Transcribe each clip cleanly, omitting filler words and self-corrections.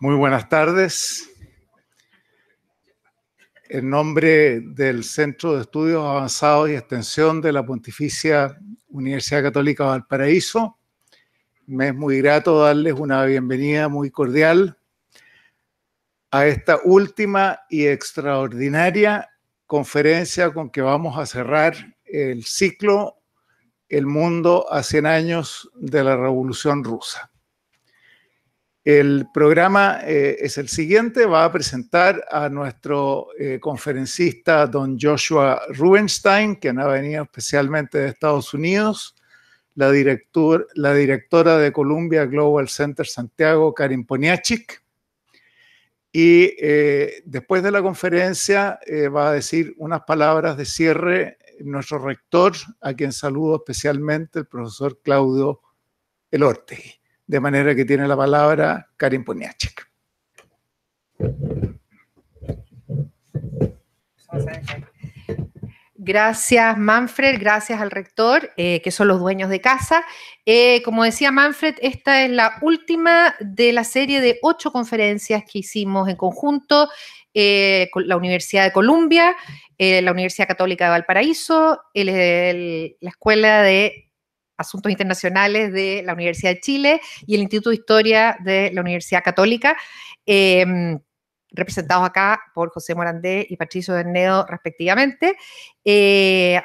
Muy buenas tardes. En nombre del Centro de Estudios Avanzados y Extensión de la Pontificia Universidad Católica de Valparaíso, me es muy grato darles una bienvenida muy cordial a esta última y extraordinaria conferencia con que vamos a cerrar el ciclo El mundo a 100 años de la Revolución Rusa. El programa es el siguiente. Va a presentar a nuestro conferencista, don Joshua Rubinstein, quien ha venido especialmente de Estados Unidos, la directora de Columbia Global Center Santiago, Karin Poniachik, y después de la conferencia va a decir unas palabras de cierre nuestro rector, a quien saludo especialmente, el profesor Claudio Elortegui. De manera que tiene la palabra Karin Poniachik. Gracias, Manfred. Gracias al rector, que son los dueños de casa. Como decía Manfred, esta es la última de la serie de 8 conferencias que hicimos en conjunto con la Universidad de Columbia, la Universidad Católica de Valparaíso, la Escuela de Asuntos Internacionales de la Universidad de Chile y el Instituto de Historia de la Universidad Católica, representados acá por José Morandé y Patricio Bernedo respectivamente.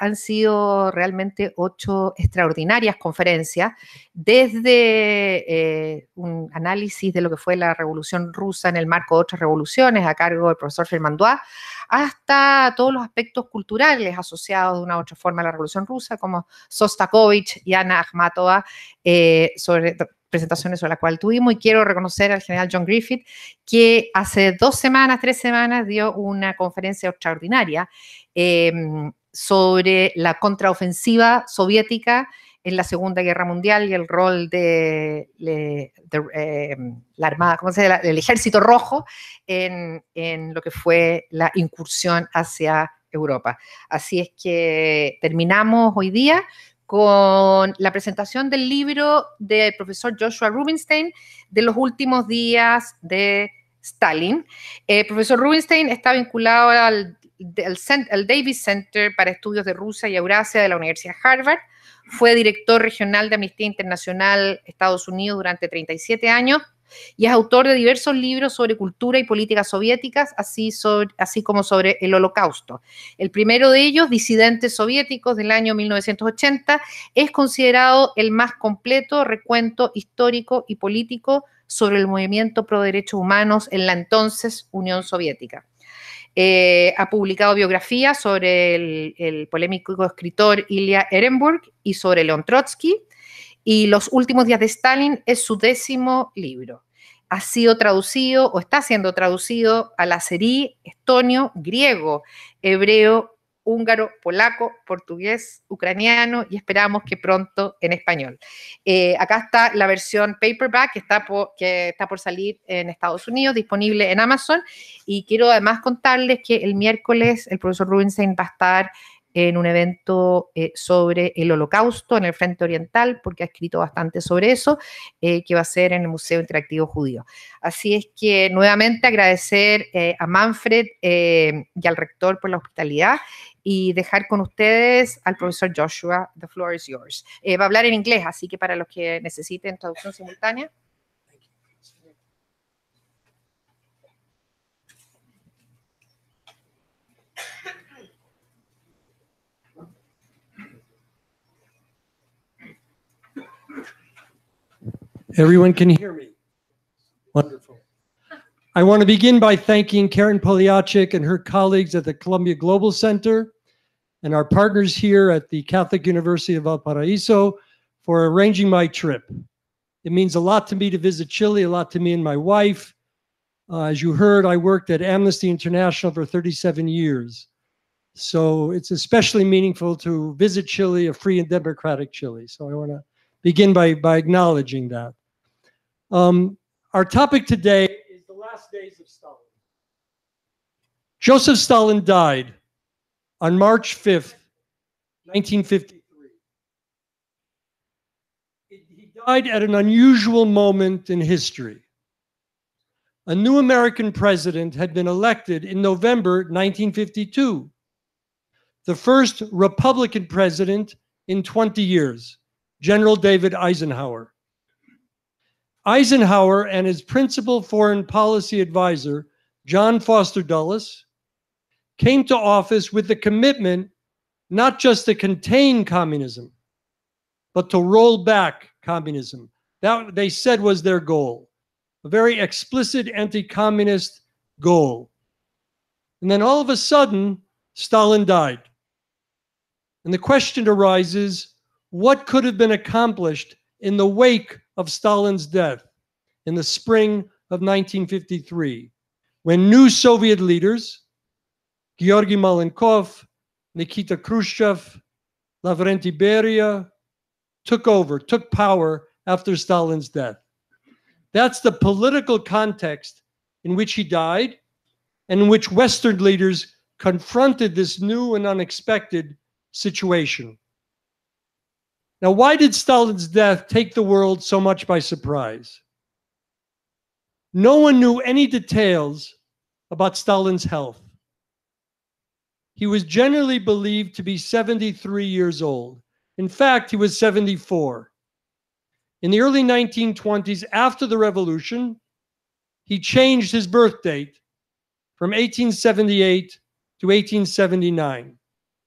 Han sido realmente 8 extraordinarias conferencias, desde un análisis de lo que fue la Revolución Rusa en el marco de otras revoluciones a cargo del profesor Firmandois, hasta todos los aspectos culturales asociados de una u otra forma a la Revolución Rusa, como Sostakovich y Ana Akhmatova, sobre presentaciones sobre las cuales tuvimos. Y quiero reconocer al general John Griffith, que hace 3 semanas dio una conferencia extraordinaria sobre la contraofensiva soviética en la Segunda Guerra Mundial y el rol de la Armada, ¿cómo se llama? El Ejército Rojo en lo que fue la incursión hacia Europa. Así es que terminamos hoy día con la presentación del libro del profesor Joshua Rubinstein de los últimos días de Stalin. El profesor Rubinstein está vinculado al Davis Center para Estudios de Rusia y Eurasia de la Universidad de Harvard. Fue director regional de Amnistía Internacional Estados Unidos durante 37 años y es autor de diversos libros sobre cultura y políticas soviéticas, así como sobre el Holocausto. El primero de ellos, Disidentes soviéticos, del año 1980, es considerado el más completo recuento histórico y político sobre el movimiento pro derechos humanos en la entonces Unión Soviética. Ha publicado biografías sobre el polémico escritor Ilya Ehrenburg y sobre León Trotsky, y Los últimos días de Stalin es su 10º libro. Ha sido traducido o está siendo traducido al azerí, estonio, griego, hebreo, húngaro, polaco, portugués, ucraniano y esperamos que pronto en español. Acá está la versión paperback que está por salir en Estados Unidos, disponible en Amazon, y quiero además contarles que el miércoles el profesor Rubinstein va a estar en un evento sobre el Holocausto en el Frente Oriental, porque ha escrito bastante sobre eso, que va a ser en el Museo Interactivo Judío. Así es que nuevamente agradecer a Manfred y al rector por la hospitalidad y dejar con ustedes al profesor Joshua. The floor is yours. Va a hablar en inglés, así que para los que necesiten traducción simultánea. Everyone can hear me. Wonderful. I want to begin by thanking Karin Poniachik and her colleagues at the Columbia Global Center and our partners here at the Catholic University of Valparaíso for arranging my trip. It means a lot to me to visit Chile, a lot to me and my wife. As you heard, I worked at Amnesty International for 37 years. So it's especially meaningful to visit Chile, a free and democratic Chile. So I want to begin by acknowledging that. Our topic today is the last days of Stalin. Joseph Stalin died on March 5th, 1953. He died at an unusual moment in history. A new American president had been elected in November 1952, the first Republican president in 20 years, General David Eisenhower. Eisenhower and his principal foreign policy advisor, John Foster Dulles, came to office with the commitment not just to contain communism, but to roll back communism. That, they said, was their goal. A very explicit anti-communist goal. And then all of a sudden, Stalin died. And the question arises, what could have been accomplished in the wake of Stalin's death in the spring of 1953, when new Soviet leaders, Georgy Malenkov, Nikita Khrushchev, Lavrentiy Beria, took power after Stalin's death. That's the political context in which he died and in which Western leaders confronted this new and unexpected situation. Now, why did Stalin's death take the world so much by surprise? No one knew any details about Stalin's health. He was generally believed to be 73 years old. In fact, he was 74. In the early 1920s, after the Revolution, he changed his birth date from 1878 to 1879.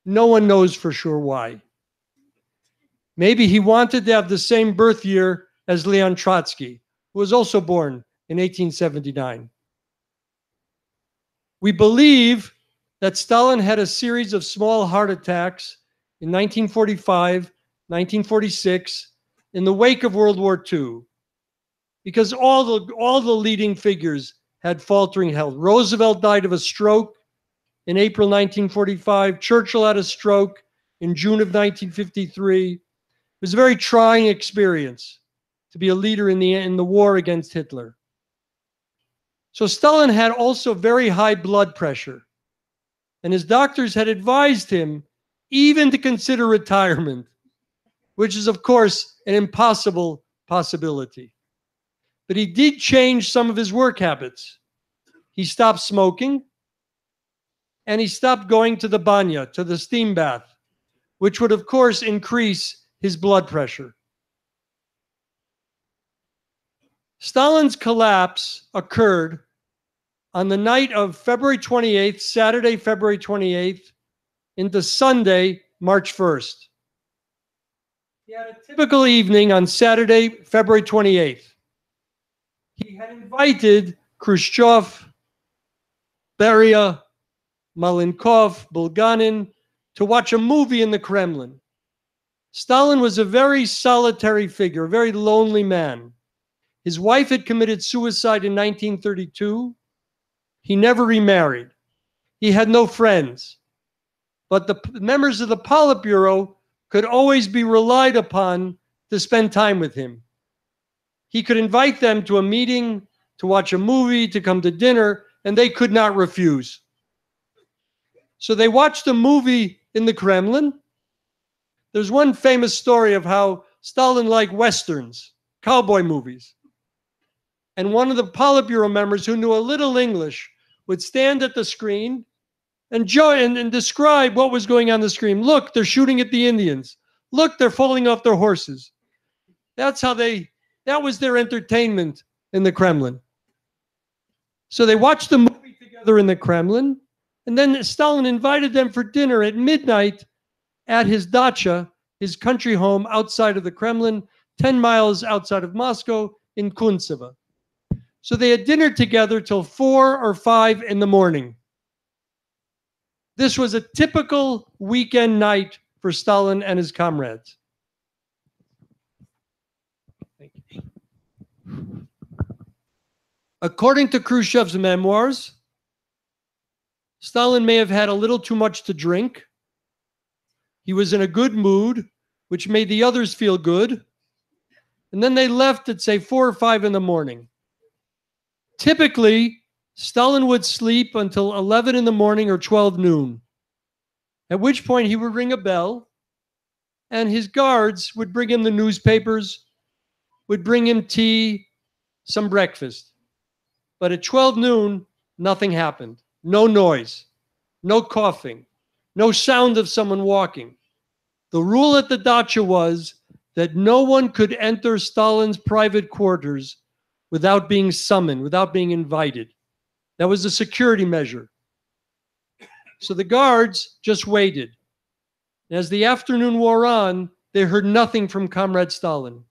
No one knows for sure why. Maybe he wanted to have the same birth year as Leon Trotsky, who was also born in 1879. We believe that Stalin had a series of small heart attacks in 1945, 1946, in the wake of World War II, because all the leading figures had faltering health. Roosevelt died of a stroke in April 1945. Churchill had a stroke in June of 1953. It was a very trying experience to be a leader in the war against Hitler. So Stalin had also very high blood pressure, and his doctors had advised him even to consider retirement, which is, of course, an impossible possibility. But he did change some of his work habits. He stopped smoking, and he stopped going to the banya, to the steam bath, which would, of course, increase his blood pressure. Stalin's collapse occurred on the night of February 28th, Saturday, February 28th, into Sunday, March 1st. He had a typical evening on Saturday, February 28th. He had invited Khrushchev, Beria, Malenkov, Bulganin to watch a movie in the Kremlin. Stalin was a very solitary figure, a very lonely man. His wife had committed suicide in 1932. He never remarried. He had no friends. But the members of the Politburo could always be relied upon to spend time with him. He could invite them to a meeting, to watch a movie, to come to dinner, and they could not refuse. So they watched a movie in the Kremlin. There's one famous story of how Stalin liked Westerns, cowboy movies. And one of the Politburo members who knew a little English would stand at the screen and describe what was going on the screen. Look, they're shooting at the Indians. Look, they're falling off their horses. That was their entertainment in the Kremlin. So they watched the movie together in the Kremlin, and then Stalin invited them for dinner at midnight at his dacha, his country home outside of the Kremlin, 10 miles outside of Moscow in Kuntsevo. So they had dinner together till 4 or 5 in the morning. This was a typical weekend night for Stalin and his comrades. Thank you. According to Khrushchev's memoirs, Stalin may have had a little too much to drink. He was in a good mood, which made the others feel good. and then they left at, say, 4 or 5 in the morning. Typically, Stalin would sleep until 11 in the morning or 12 noon, at which point he would ring a bell, and his guards would bring him the newspapers, would bring him tea, some breakfast. But at 12 noon, nothing happened. No noise, no coughing, no sound of someone walking. The rule at the dacha was that no one could enter Stalin's private quarters without being summoned, without being invited. That was a security measure. So the guards just waited. As the afternoon wore on, they heard nothing from Comrade Stalin.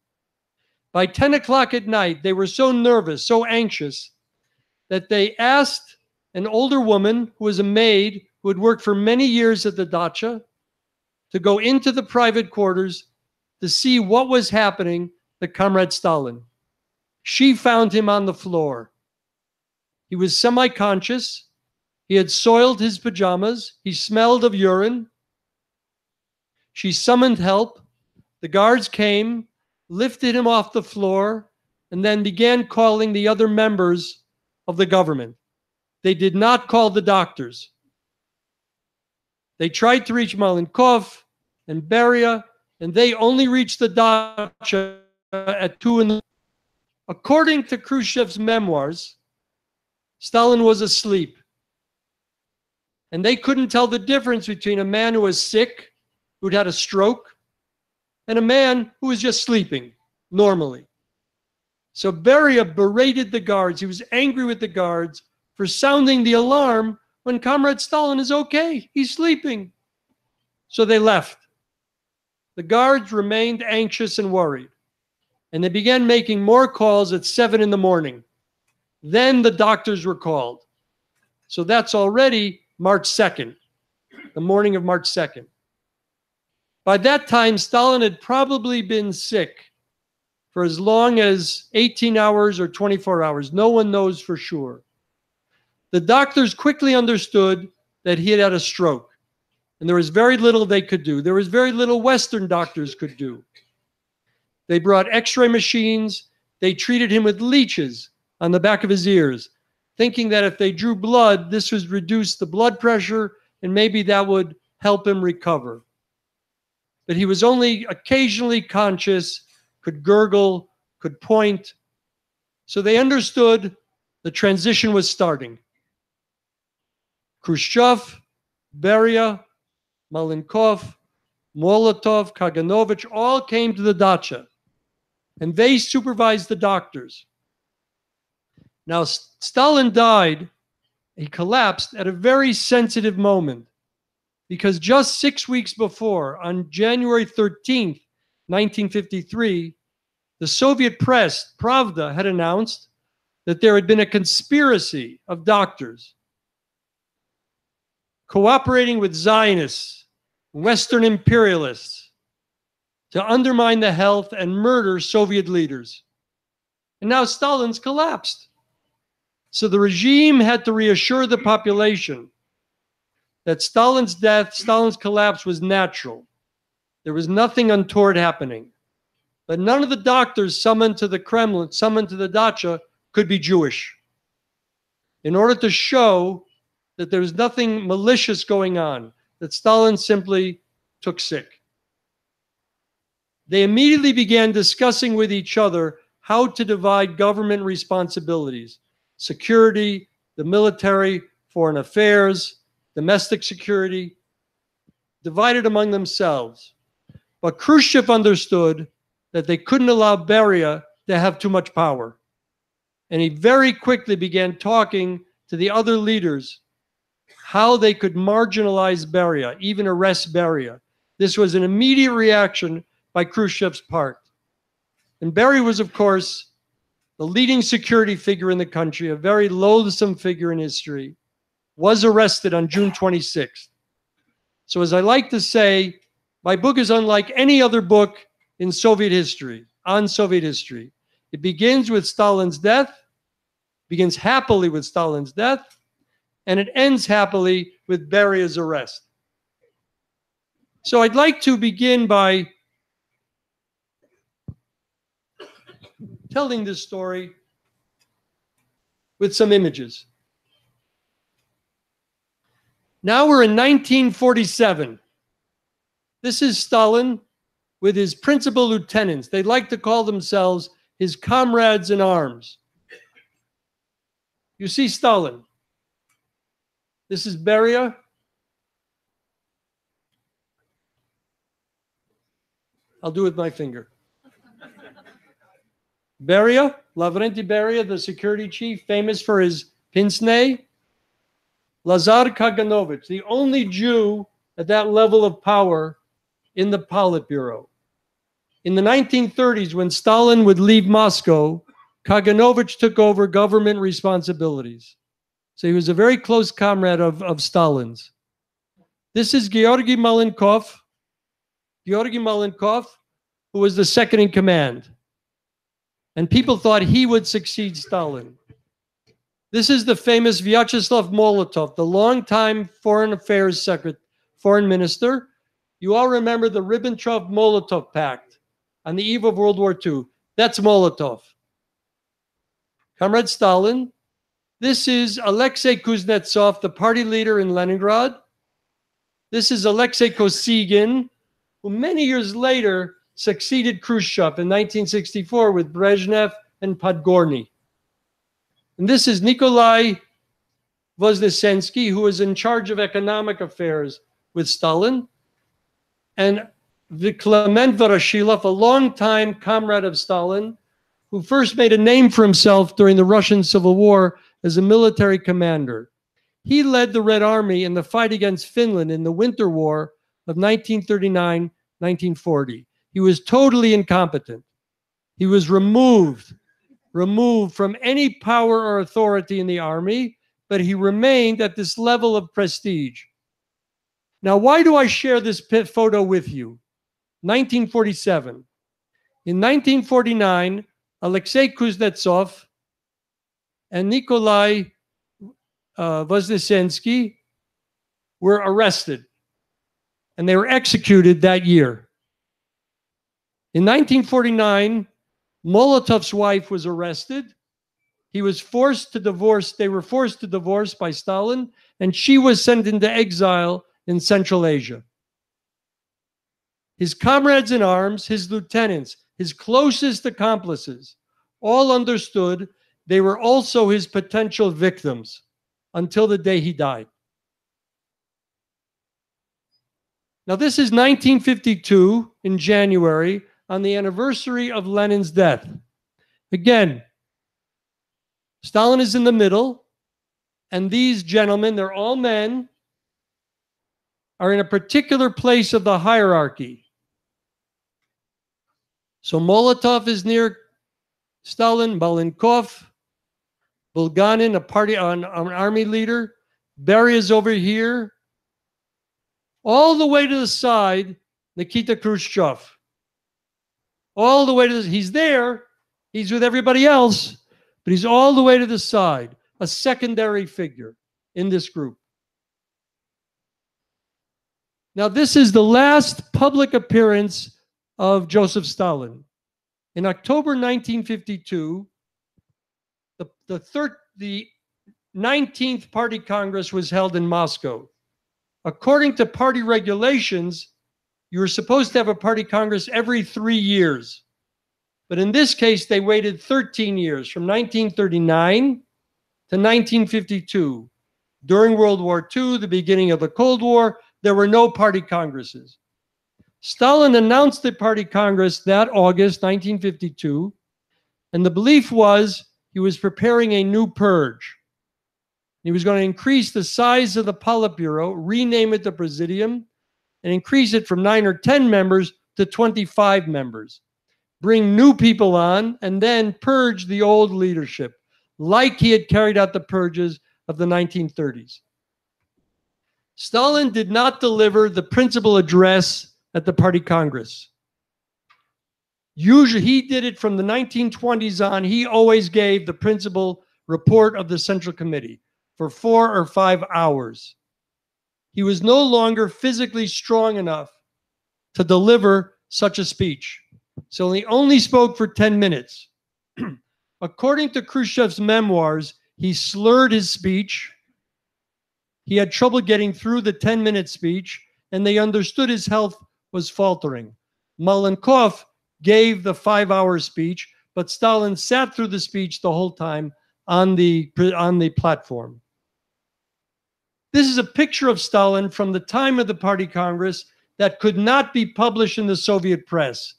By 10 o'clock at night, they were so nervous, so anxious, that they asked an older woman who was a maid who had worked for many years at the dacha to go into the private quarters to see what was happening to Comrade Stalin. She found him on the floor. He was semi-conscious. He had soiled his pajamas. He smelled of urine. She summoned help. The guards came, lifted him off the floor, and then began calling the other members of the government. They did not call the doctors. They tried to reach Malenkov and Beria, and they only reached the dacha at 2 in the morning. According to Khrushchev's memoirs, Stalin was asleep. And they couldn't tell the difference between a man who was sick, who'd had a stroke, and a man who was just sleeping normally. So Beria berated the guards. He was angry with the guards for sounding the alarm when Comrade Stalin is okay. He's sleeping. So they left. The guards remained anxious and worried. And they began making more calls at 7 in the morning. Then the doctors were called. So that's already March 2nd, the morning of March 2nd. By that time, Stalin had probably been sick for as long as 18 hours or 24 hours. No one knows for sure. The doctors quickly understood that he had had a stroke, and there was very little they could do. There was very little Western doctors could do. They brought X-ray machines. They treated him with leeches on the back of his ears, thinking that if they drew blood, this would reduce the blood pressure, and maybe that would help him recover. But he was only occasionally conscious, could gurgle, could point. So they understood the transition was starting. Khrushchev, Beria, Malenkov, Molotov, Kaganovich all came to the dacha, and they supervised the doctors. Now, Stalin died, he collapsed at a very sensitive moment, because just 6 weeks before, on January 13th, 1953, the Soviet press, Pravda, had announced that there had been a conspiracy of doctors cooperating with Zionists, Western imperialists, to undermine the health and murder Soviet leaders. And now Stalin's collapsed. So the regime had to reassure the population that Stalin's death, Stalin's collapse was natural. There was nothing untoward happening. But none of the doctors summoned to the Kremlin, summoned to the dacha, could be Jewish, in order to show that there was nothing malicious going on, that Stalin simply took sick. They immediately began discussing with each other how to divide government responsibilities: security, the military, foreign affairs, domestic security, divided among themselves. But Khrushchev understood that they couldn't allow Beria to have too much power. And he very quickly began talking to the other leaders how they could marginalize Beria, even arrest Beria. This was an immediate reaction by Khrushchev's part. And Beria was, of course, the leading security figure in the country, a very loathsome figure in history, was arrested on June 26th. So as I like to say, my book is unlike any other book in Soviet history, on Soviet history. It begins with Stalin's death, begins happily with Stalin's death, and it ends happily with Beria's arrest. So I'd like to begin by telling this story with some images. Now we're in 1947. This is Stalin with his principal lieutenants. They like to call themselves his comrades in arms. You see Stalin. This is Beria. I'll do it with my finger. Beria, Lavrenti Beria, the security chief, famous for his pince nez. Lazar Kaganovich, the only Jew at that level of power in the Politburo. In the 1930s, when Stalin would leave Moscow, Kaganovich took over government responsibilities. So he was a very close comrade of Stalin's. This is Georgy Malenkov. Georgy Malenkov, who was the second in command. And people thought he would succeed Stalin. This is the famous Vyacheslav Molotov, the longtime foreign affairs foreign minister. You all remember the Ribbentrop-Molotov Pact on the eve of World War II. That's Molotov. Comrade Stalin. This is Alexei Kuznetsov, the party leader in Leningrad. This is Alexei Kosygin, who many years later succeeded Khrushchev in 1964 with Brezhnev and Podgorny. And this is Nikolai Voznesensky, who was in charge of economic affairs with Stalin. And Klement Voroshilov, a longtime comrade of Stalin, who first made a name for himself during the Russian Civil War as a military commander. He led the Red Army in the fight against Finland in the Winter War of 1939-1940. He was totally incompetent. He was removed from any power or authority in the army, but he remained at this level of prestige. Now, why do I share this photo with you? 1947. In 1949, Alexei Kuznetsov and Nikolai Voznesensky were arrested, and they were executed that year. In 1949, Molotov's wife was arrested. He was forced to divorce. They were forced to divorce by Stalin, and she was sent into exile in Central Asia. His comrades in arms, his lieutenants, his closest accomplices, all understood they were also his potential victims until the day he died. Now, this is 1952 in January, on the anniversary of Lenin's death. Again, Stalin is in the middle, and these gentlemen, they're all men, are in a particular place of the hierarchy. So Molotov is near Stalin, Malenkov, Bulganin, an army leader, Beria is over here. All the way to the side, Nikita Khrushchev. All the way to he's there, he's with everybody else, but he's all the way to the side, a secondary figure in this group. Now, this is the last public appearance of Joseph Stalin. In October 1952, the 19th Party Congress was held in Moscow. According to party regulations, you were supposed to have a party Congress every 3 years. But in this case, they waited 13 years, from 1939 to 1952. During World War II, the beginning of the Cold War, there were no party Congresses. Stalin announced the party Congress that August 1952, and the belief was he was preparing a new purge. He was going to increase the size of the Politburo, rename it the Presidium, and increase it from 9 or 10 members to 25 members. Bring new people on, and then purge the old leadership, like he had carried out the purges of the 1930s. Stalin did not deliver the principal address at the Party Congress. Usually, he did it from the 1920s on. He always gave the principal report of the Central Committee for 4 or 5 hours. He was no longer physically strong enough to deliver such a speech. So he only spoke for 10 minutes. According to Khrushchev's memoirs, he slurred his speech. He had trouble getting through the 10-minute speech, and they understood his health was faltering. Malenkov gave the 5-hour speech, but Stalin sat through the speech the whole time on the platform. This is a picture of Stalin from the time of the Party Congress that could not be published in the Soviet press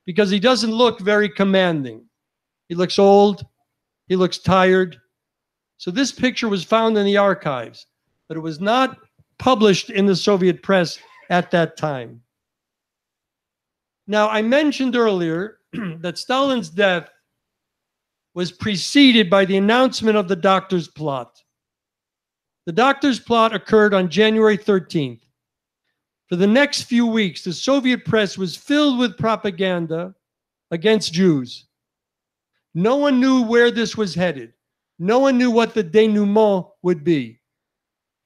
because he doesn't look very commanding. He looks old, he looks tired. So this picture was found in the archives, but it was not published in the Soviet press at that time. Now, I mentioned earlier that Stalin's death was preceded by the announcement of the doctor's plot. The doctor's plot occurred on January 13th. For the next few weeks, the Soviet press was filled with propaganda against Jews. No one knew where this was headed. No one knew what the denouement would be.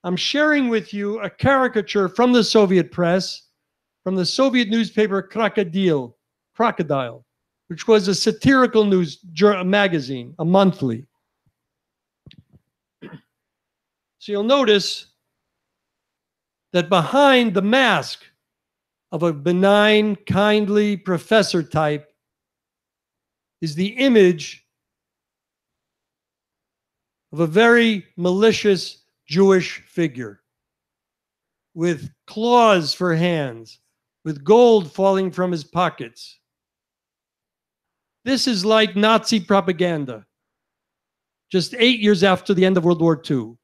I'm sharing with you a caricature from the Soviet press, from the Soviet newspaper Crocodile, which was a satirical news magazine, a monthly. So you'll notice that behind the mask of a benign, kindly professor type is the image of a very malicious Jewish figure with claws for hands, with gold falling from his pockets. This is like Nazi propaganda, just 8 years after the end of World War II.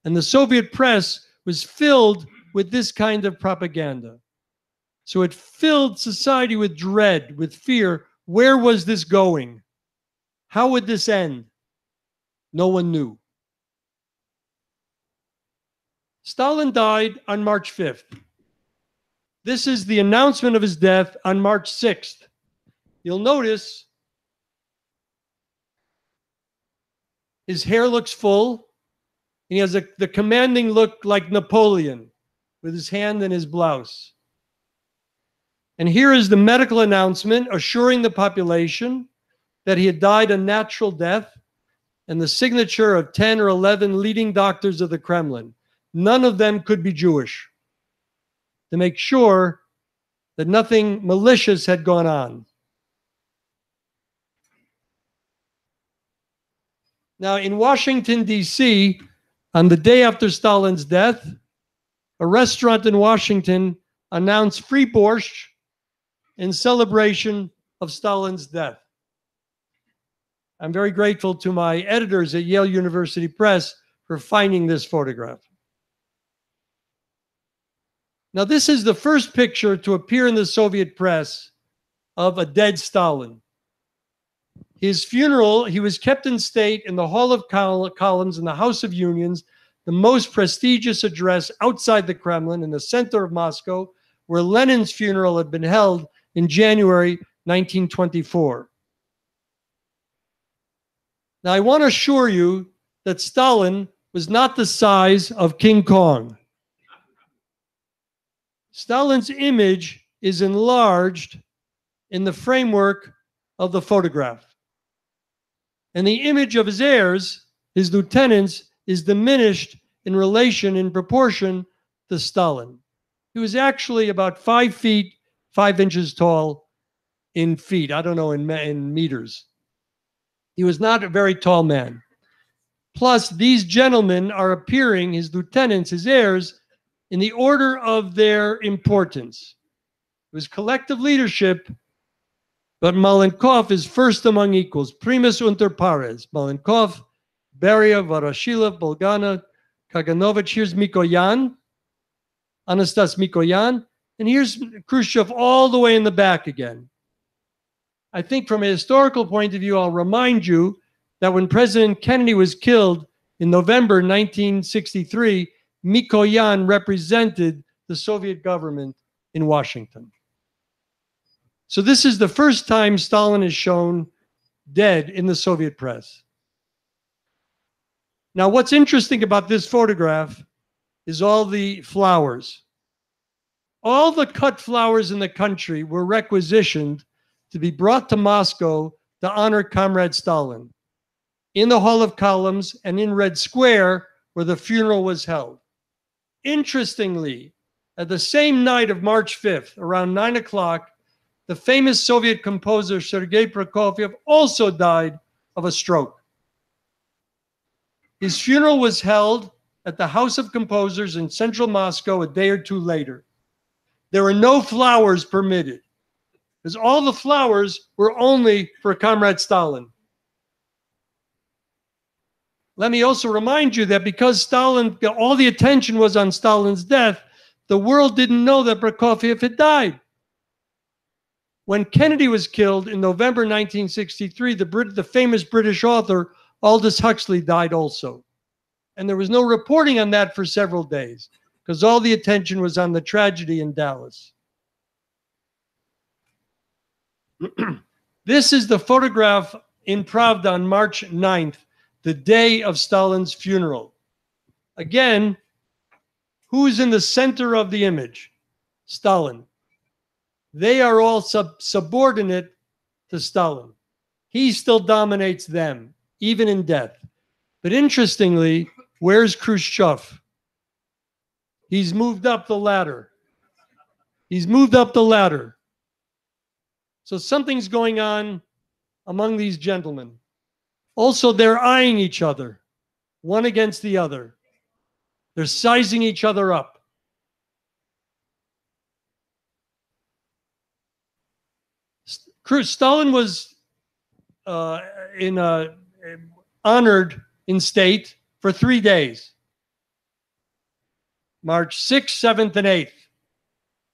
And the Soviet press was filled with this kind of propaganda. So it filled society with dread, with fear. Where was this going? How would this end? No one knew. Stalin died on March 5th. This is the announcement of his death on March 6th. You'll notice his hair looks full. He has the commanding look like Napoleon with his hand in his blouse. And here is the medical announcement assuring the population that he had died a natural death, and the signature of 10 or 11 leading doctors of the Kremlin. None of them could be Jewish, to make sure that nothing malicious had gone on. Now, in Washington, D.C., on the day after Stalin's death, a restaurant in Washington announced free borscht in celebration of Stalin's death. I'm very grateful to my editors at Yale University Press for finding this photograph. Now, this is the first picture to appear in the Soviet press of a dead Stalin. His funeral, he was kept in state in the Hall of Columns in the House of Unions, the most prestigious address outside the Kremlin in the center of Moscow, where Lenin's funeral had been held in January 1924. Now, I want to assure you that Stalin was not the size of King Kong. Stalin's image is enlarged in the framework of the photograph. And the image of his heirs, his lieutenants, is diminished in relation, in proportion to Stalin. He was actually about 5 feet, 5 inches tall in feet. I don't know, in meters. He was not a very tall man. Plus, these gentlemen are appearing, his lieutenants, his heirs, in the order of their importance. It was collective leadership, but Malenkov is first among equals. Primus inter pares. Malenkov, Beria, Voroshilov, Bulgana, Kaganovich. Here's Mikoyan, Anastas Mikoyan. And here's Khrushchev all the way in the back again. I think from a historical point of view, I'll remind you that when President Kennedy was killed in November 1963, Mikoyan represented the Soviet government in Washington. So this is the first time Stalin is shown dead in the Soviet press. Now, what's interesting about this photograph is all the flowers. All the cut flowers in the country were requisitioned to be brought to Moscow to honor Comrade Stalin. in the Hall of Columns and in Red Square, where the funeral was held. Interestingly, at the same night of March 5th, around 9 o'clock, the famous Soviet composer Sergei Prokofiev also died of a stroke. His funeral was held at the House of Composers in central Moscow a day or two later. There were no flowers permitted, because all the flowers were only for Comrade Stalin. Let me also remind you that because Stalin, all the attention was on Stalin's death, the world didn't know that Prokofiev had died. When Kennedy was killed in November 1963, the famous British author Aldous Huxley died also. And there was no reporting on that for several days, because all the attention was on the tragedy in Dallas. This is the photograph in Pravda on March 9th, the day of Stalin's funeral. Again, who is in the center of the image? Stalin. They are all subordinate to Stalin. He still dominates them, even in death. But interestingly, where's Khrushchev? He's moved up the ladder. He's moved up the ladder. So something's going on among these gentlemen. Also, they're eyeing each other, one against the other. They're sizing each other up. Stalin was honored in state for 3 days. March 6th, 7th, and 8th.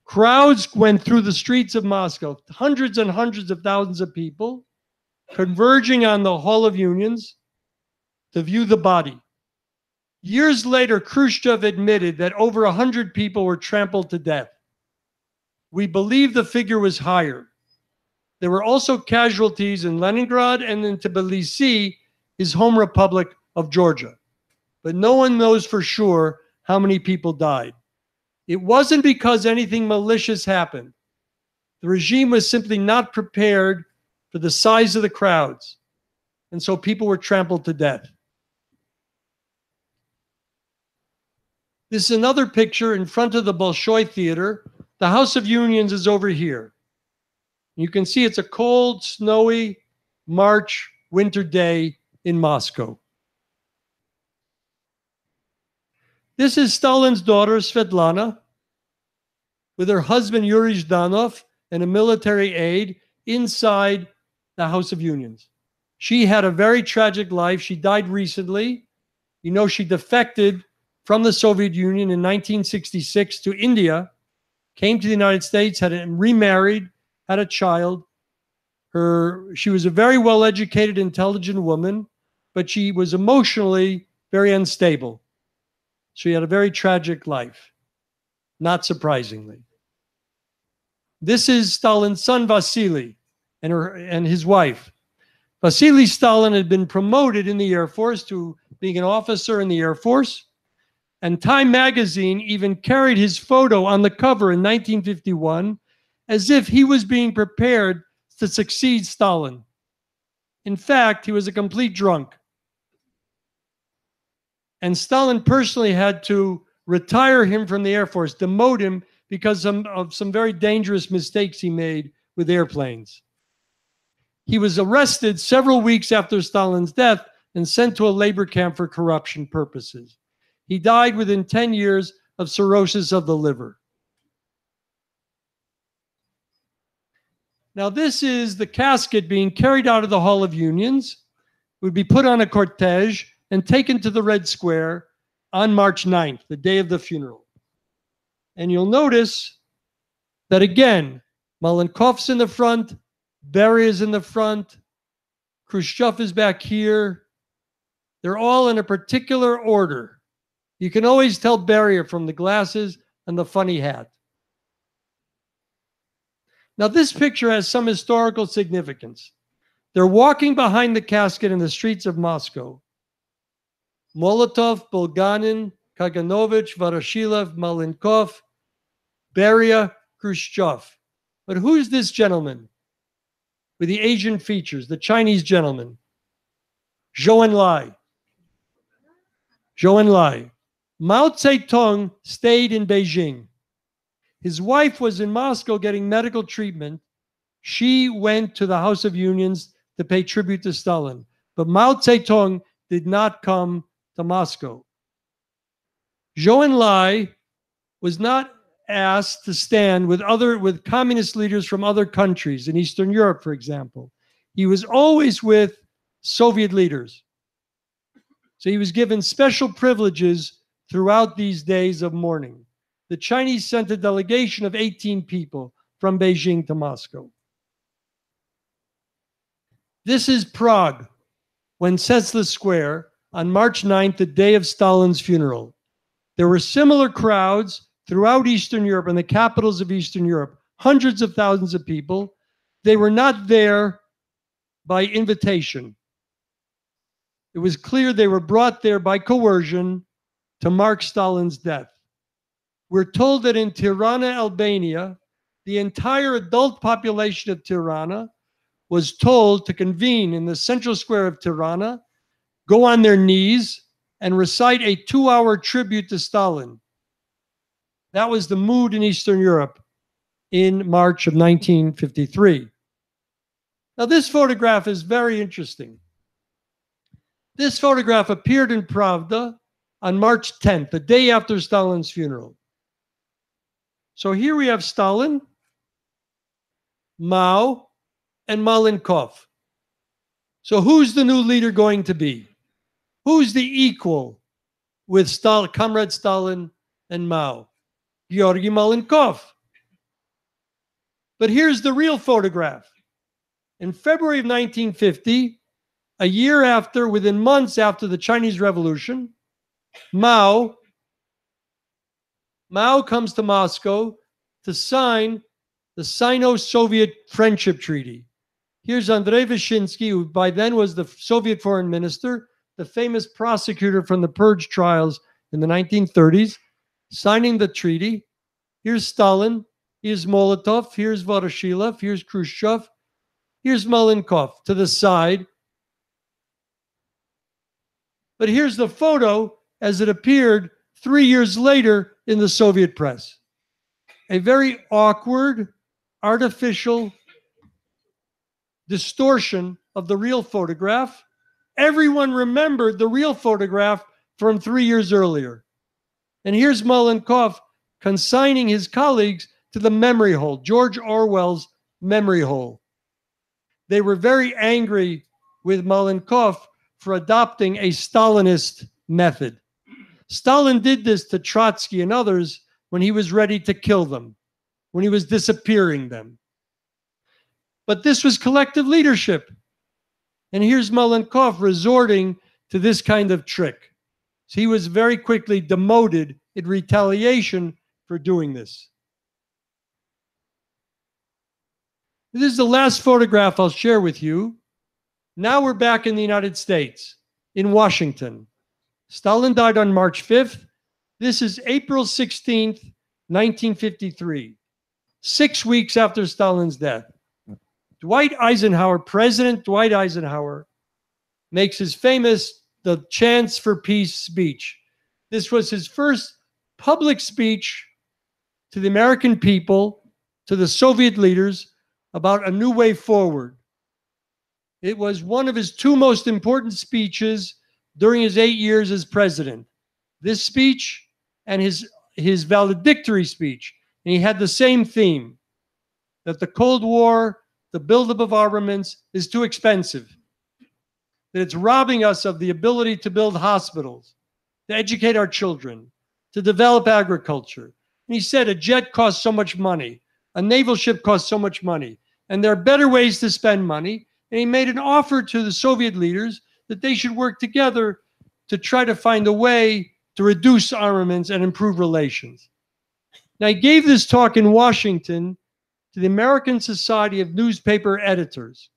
Crowds went through the streets of Moscow, hundreds and hundreds of thousands of people, converging on the Hall of Unions to view the body. Years later, Khrushchev admitted that over 100 people were trampled to death. We believe the figure was higher. There were also casualties in Leningrad and in Tbilisi, his home republic of Georgia. But no one knows for sure how many people died. It wasn't because anything malicious happened. The regime was simply not prepared for the size of the crowds, and so people were trampled to death. This is another picture in front of the Bolshoi Theater. The House of Unions is over here. You can see it's a cold, snowy March winter day in Moscow. This is Stalin's daughter, Svetlana, with her husband, Yuri Zhdanov, and a military aide inside the House of Unions. She had a very tragic life. She died recently. You know, she defected from the Soviet Union in 1966 to India, came to the United States, had remarried, had a child. She was a very well-educated, intelligent woman, but she was emotionally very unstable. She had a very tragic life, not surprisingly. This is Stalin's son, Vasily, and his wife. Vasily Stalin had been promoted in the Air Force to being an officer in the Air Force, and Time magazine even carried his photo on the cover in 1951 as if he was being prepared to succeed Stalin. In fact, he was a complete drunk. And Stalin personally had to retire him from the Air Force, demote him because of some very dangerous mistakes he made with airplanes. He was arrested several weeks after Stalin's death and sent to a labor camp for corruption purposes. He died within 10 years of cirrhosis of the liver. Now, this is the casket being carried out of the Hall of Unions. It would be put on a cortege and taken to the Red Square on March 9th, the day of the funeral. And you'll notice that again, Malenkov's in the front, Beria is in the front, Khrushchev is back here. They're all in a particular order. You can always tell Beria from the glasses and the funny hat. Now, this picture has some historical significance. They're walking behind the casket in the streets of Moscow. Molotov, Bulganin, Kaganovich, Voroshilov, Malenkov, Beria, Khrushchev. But who's this gentleman with the Asian features, the Chinese gentleman? Zhou Enlai. Zhou Enlai. Mao Zedong stayed in Beijing. His wife was in Moscow getting medical treatment. She went to the House of Unions to pay tribute to Stalin. But Mao Zedong did not come to Moscow. Zhou Enlai was not asked to stand with communist leaders from other countries in Eastern Europe, for example. He was always with Soviet leaders. So he was given special privileges throughout these days of mourning. The Chinese sent a delegation of 18 people from Beijing to Moscow. This is Prague, Wenceslas Square, on March 9th, the day of Stalin's funeral. There were similar crowds throughout Eastern Europe and the capitals of Eastern Europe, hundreds of thousands of people. They were not there by invitation. It was clear they were brought there by coercion to mark Stalin's death. We're told that in Tirana, Albania, the entire adult population of Tirana was told to convene in the central square of Tirana, go on their knees, and recite a 2-hour tribute to Stalin. That was the mood in Eastern Europe in March of 1953. Now, this photograph is very interesting. This photograph appeared in Pravda on March 10th, the day after Stalin's funeral. So here we have Stalin, Mao, and Malenkov. So who's the new leader going to be? Who's the equal with Comrade Stalin and Mao? Georgy Malenkov. But here's the real photograph. In February of 1950, a year after, within months after the Chinese Revolution, Mao comes to Moscow to sign the Sino-Soviet Friendship Treaty. Here's Andrei Vyshinsky, who by then was the Soviet foreign minister, the famous prosecutor from the Purge trials in the 1930s, signing the treaty. Here's Stalin, here's Molotov, here's Voroshilov, here's Khrushchev, here's Malenkov to the side. But here's the photo as it appeared 3 years later in the Soviet press. A very awkward, artificial distortion of the real photograph. Everyone remembered the real photograph from 3 years earlier. And here's Malenkov consigning his colleagues to the memory hole, George Orwell's memory hole. They were very angry with Malenkov for adopting a Stalinist method. Stalin did this to Trotsky and others when he was ready to kill them, when he was disappearing them. But this was collective leadership. And here's Malenkov resorting to this kind of trick. So he was very quickly demoted in retaliation for doing this. This is the last photograph I'll share with you. Now we're back in the United States, in Washington. Stalin died on March 5th. This is April 16th, 1953, 6 weeks after Stalin's death. President Dwight Eisenhower, makes his famous The Chance for Peace speech. This was his first public speech to the American people, to the Soviet leaders, about a new way forward. It was one of his 2 most important speeches during his 8 years as president. This speech and his valedictory speech. And he had the same theme, that the Cold War, the buildup of armaments, is too expensive. That it's robbing us of the ability to build hospitals, to educate our children, to develop agriculture. And he said a jet costs so much money, a naval ship costs so much money, and there are better ways to spend money. And he made an offer to the Soviet leaders that they should work together to try to find a way to reduce armaments and improve relations. Now, he gave this talk in Washington to the American Society of Newspaper Editors.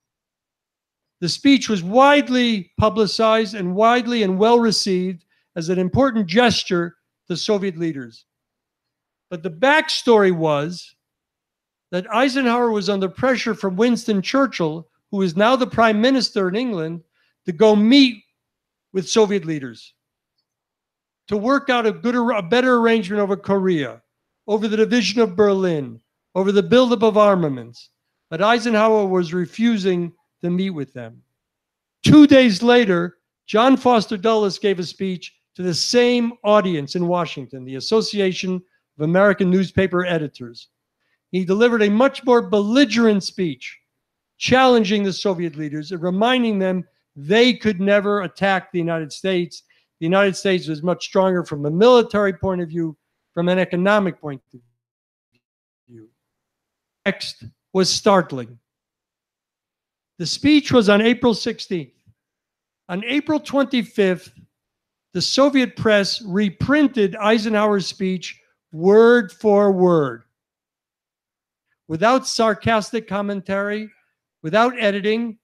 The speech was widely publicized and widely and well received as an important gesture to Soviet leaders. But the backstory was that Eisenhower was under pressure from Winston Churchill, who is now the prime minister in England, to go meet with Soviet leaders to work out a better arrangement over Korea, over the division of Berlin, over the buildup of armaments. But Eisenhower was refusing to meet with them. 2 days later, John Foster Dulles gave a speech to the same audience in Washington, the Association of American Newspaper Editors. He delivered a much more belligerent speech, challenging the Soviet leaders and reminding them they could never attack the United States. The United States was much stronger from a military point of view, from an economic point of view. Next was startling. The speech was on April 16th. On April 25th, the Soviet press reprinted Eisenhower's speech word for word, without sarcastic commentary, without editing,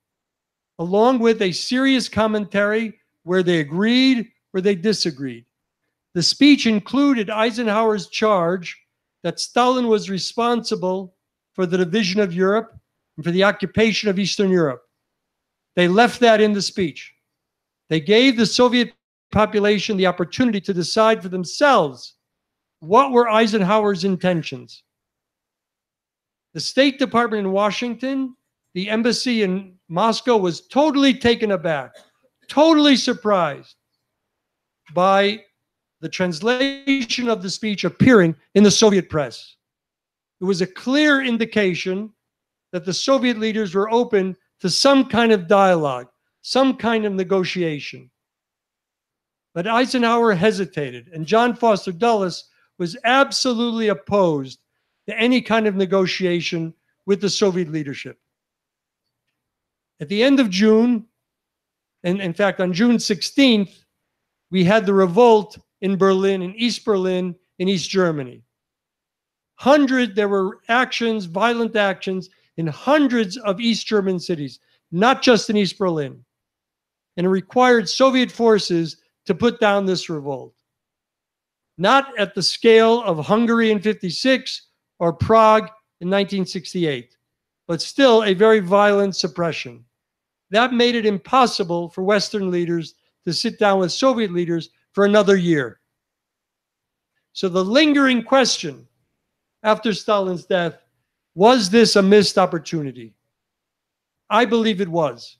along with a serious commentary where they agreed, where they disagreed. The speech included Eisenhower's charge that Stalin was responsible for the division of Europe and for the occupation of Eastern Europe. They left that in the speech. They gave the Soviet population the opportunity to decide for themselves what were Eisenhower's intentions. The State Department in Washington, the embassy in Moscow was totally taken aback, totally surprised by the translation of the speech appearing in the Soviet press. It was a clear indication that the Soviet leaders were open to some kind of dialogue, some kind of negotiation. But Eisenhower hesitated, and John Foster Dulles was absolutely opposed to any kind of negotiation with the Soviet leadership. At the end of June, and in fact on June 16th, we had the revolt in Berlin, in East Berlin, in East Germany. There were actions, violent actions, in hundreds of East German cities, not just in East Berlin. And it required Soviet forces to put down this revolt. Not at the scale of Hungary in '56 or Prague in 1968, but still a very violent suppression. That made it impossible for Western leaders to sit down with Soviet leaders for another year. So the lingering question after Stalin's death, was this a missed opportunity? I believe it was.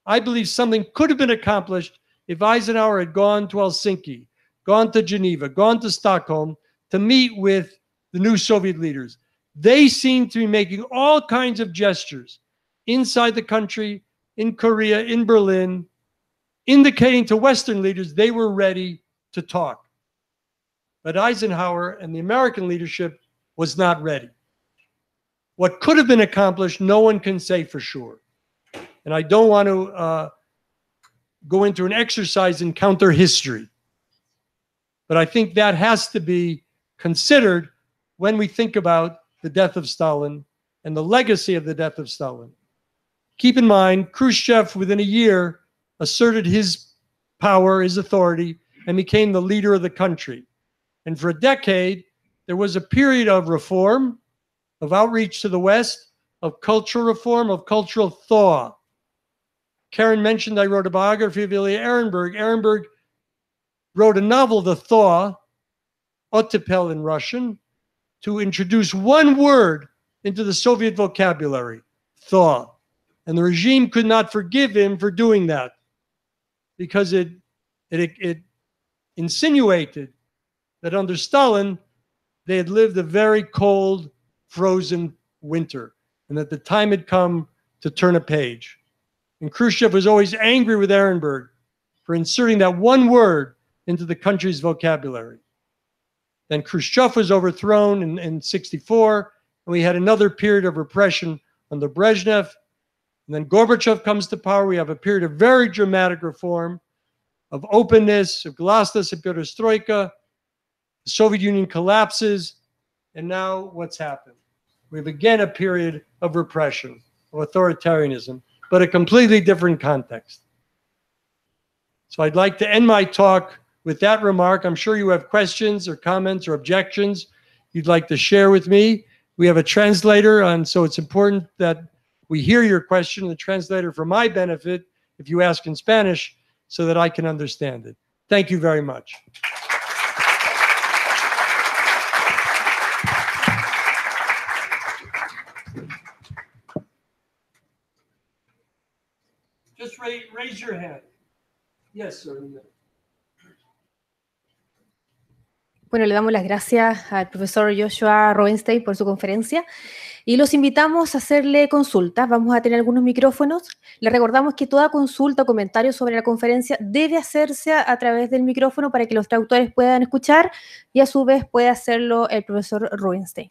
I believe something could have been accomplished if Eisenhower had gone to Helsinki, gone to Geneva, gone to Stockholm to meet with the new Soviet leaders. They seemed to be making all kinds of gestures inside the country, in Korea, in Berlin, indicating to Western leaders they were ready to talk. But Eisenhower and the American leadership was not ready. What could have been accomplished, no one can say for sure. And I don't want to go into an exercise in counter history. But I think that has to be considered when we think about the death of Stalin and the legacy of the death of Stalin. Keep in mind, Khrushchev, within a year, asserted his power, his authority, and became the leader of the country. And for a decade, there was a period of reform, of outreach to the West, of cultural reform, of cultural thaw. Karen mentioned I wrote a biography of Ilya Ehrenberg. Ehrenberg wrote a novel, The Thaw, Ottepel in Russian, to introduce one word into the Soviet vocabulary, thaw. And the regime could not forgive him for doing that because it insinuated that under Stalin, they had lived a very cold, frozen winter, and that the time had come to turn a page. And Khrushchev was always angry with Ehrenberg for inserting that one word into the country's vocabulary. Then Khrushchev was overthrown in '64, and we had another period of repression under Brezhnev. And then Gorbachev comes to power. We have a period of very dramatic reform, of openness, of glasnost and perestroika. The Soviet Union collapses. And now what's happened? We have again a period of repression, of authoritarianism, but a completely different context. So I'd like to end my talk with that remark. I'm sure you have questions or comments or objections you'd like to share with me. We have a translator, and so it's important that we hear your question. The translator, for my benefit, if you ask in Spanish, so that I can understand it. Thank you very much. Just raise your hand. Yes, sir. Bueno, le damos las gracias al profesor Joshua Rubinstein por su conferencia y los invitamos a hacerle consultas. Vamos a tener algunos micrófonos. Les recordamos que toda consulta o comentario sobre la conferencia debe hacerse a través del micrófono para que los traductores puedan escuchar y a su vez pueda hacerlo el profesor Rubinstein.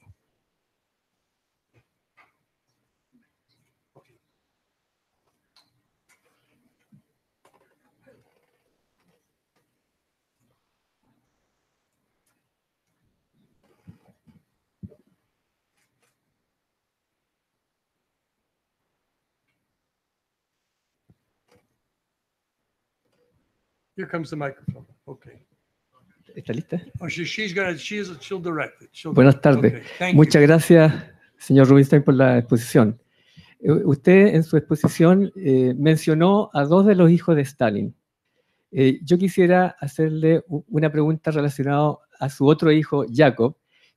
Here comes the microphone. Okay. ¿Está lista? Oh, she'll direct it. Buenas tardes. Okay, Muchas gracias, señor Rubinstein, por la exposición. Usted en su exposición mencionó a dos de los hijos de Stalin. Yo quisiera hacerle una pregunta relacionada a su otro hijo, Jacob,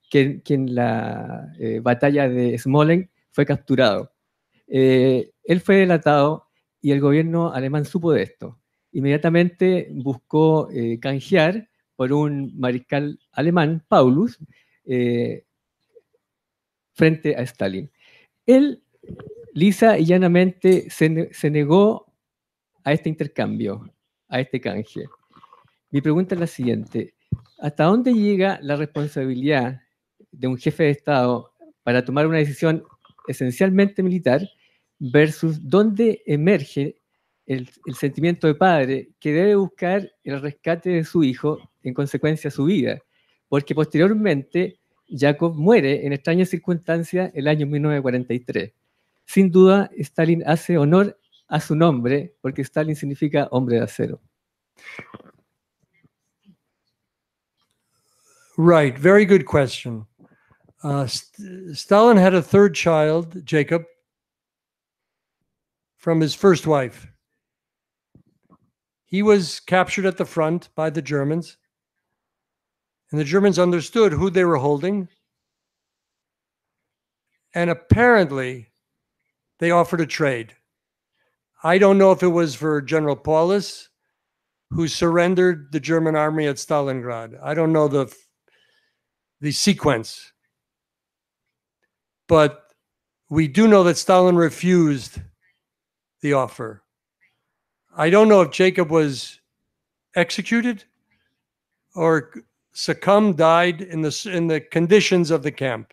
que en la batalla de Smolensk fue capturado. Él fue delatado y el gobierno alemán supo de esto. Inmediatamente buscó canjear por un mariscal alemán, Paulus, frente a Stalin. Él, lisa y llanamente, se negó a este intercambio, a este canje. Mi pregunta es la siguiente: ¿hasta dónde llega la responsabilidad de un jefe de Estado para tomar una decisión esencialmente militar versus dónde emerge el sentimiento de padre que debe buscar el rescate de su hijo, en consecuencia su vida? Porque posteriormente Jacob muere en extrañas circunstancias el año 1943. Sin duda, Stalin hace honor a su nombre, porque Stalin significa hombre de acero. Right, very good question. Stalin had a third child, Jacob, from his first wife. He was captured at the front by the Germans, and the Germans understood who they were holding, and apparently they offered a trade. I don't know if it was for General Paulus, who surrendered the German army at Stalingrad. I don't know the sequence, but we do know that Stalin refused the offer. I don't know if Jacob was executed or succumbed, died in the conditions of the camp.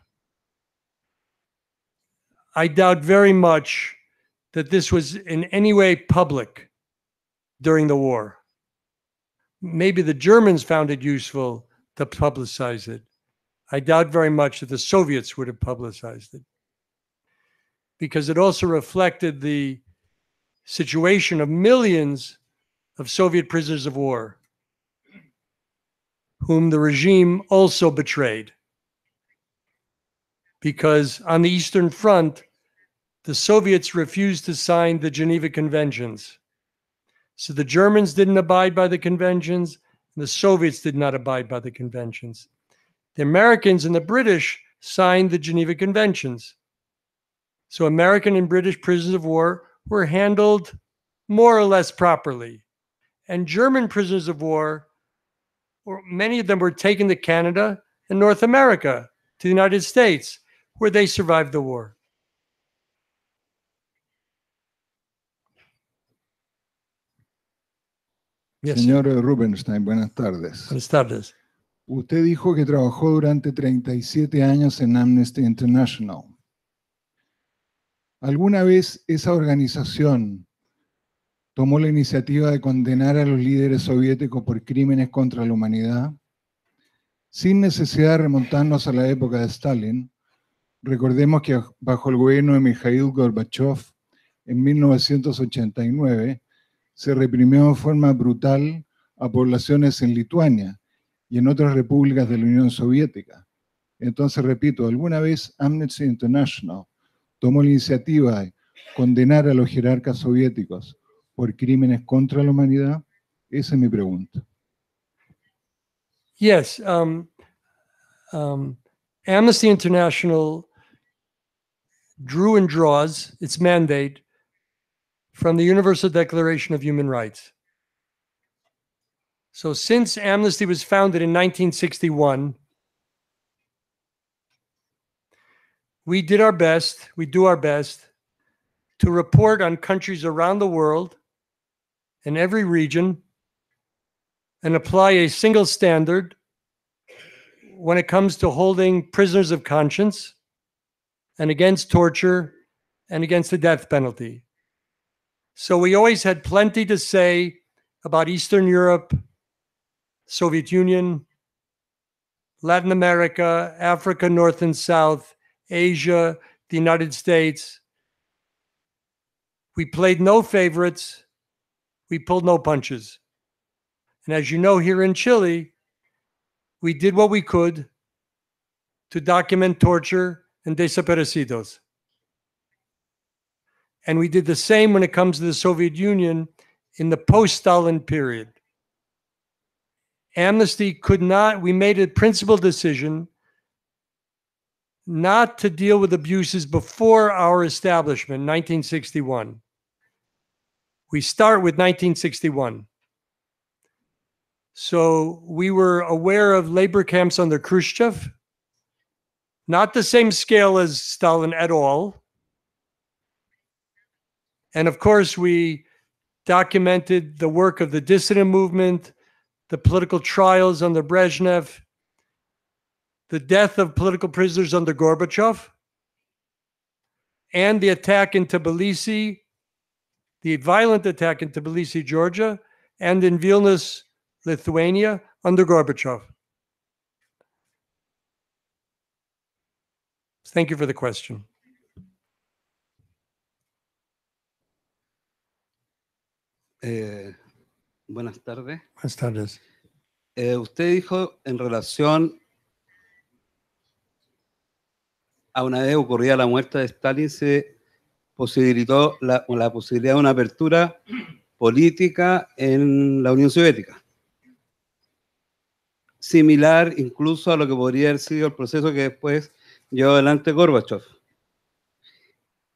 I doubt very much that this was in any way public during the war. Maybe the Germans found it useful to publicize it. I doubt very much that the Soviets would have publicized it, because it also reflected the situation of millions of Soviet prisoners of war, whom the regime also betrayed. Because on the Eastern Front, the Soviets refused to sign the Geneva Conventions. So the Germans didn't abide by the conventions, and the Soviets did not abide by the conventions. The Americans and the British signed the Geneva Conventions. So American and British prisoners of war were handled more or less properly. And German prisoners of war, or many of them were taken to Canada and North America, to the United States, where they survived the war. Yes. Señor Rubinstein, buenas tardes. Buenas tardes. Usted dijo que trabajó durante 37 años en Amnesty International. ¿Alguna vez esa organización tomó la iniciativa de condenar a los líderes soviéticos por crímenes contra la humanidad? Sin necesidad de remontarnos a la época de Stalin, recordemos que bajo el gobierno de Mikhail Gorbachev, en 1989, se reprimió de forma brutal a poblaciones en Lituania y en otras repúblicas de la Unión Soviética. Entonces, repito, ¿alguna vez Amnesty International tomó la iniciativa de condenar a los jerarcas soviéticos por crímenes contra la humanidad? Esa es mi pregunta. Yes. Amnesty International drew and draws its mandate from the Universal Declaration of Human Rights. So since Amnesty was founded in 1961, we do our best to report on countries around the world in every region and apply a single standard when it comes to holding prisoners of conscience and against torture and against the death penalty. So we always had plenty to say about Eastern Europe, Soviet Union, Latin America, Africa, North and South, Asia, the United States. We played no favorites. We pulled no punches. And as you know, here in Chile, we did what we could to document torture and desaparecidos. And we did the same when it comes to the Soviet Union in the post-Stalin period. Amnesty could not, we made a principled decision not to deal with abuses before our establishment, 1961. We start with 1961. So we were aware of labor camps under Khrushchev, not the same scale as Stalin at all. And of course, we documented the work of the dissident movement, the political trials under Brezhnev, the death of political prisoners under Gorbachev, and the attack in Tbilisi, the violent attack in Tbilisi, Georgia, and in Vilnius, Lithuania, under Gorbachev. Thank you for the question. Buenas tardes. Buenas tardes. Usted dijo en relación a una vez ocurrida la muerte de Stalin, se posibilitó la posibilidad de una apertura política en la Unión Soviética. Similar incluso a lo que podría haber sido el proceso que después llevó adelante Gorbachev.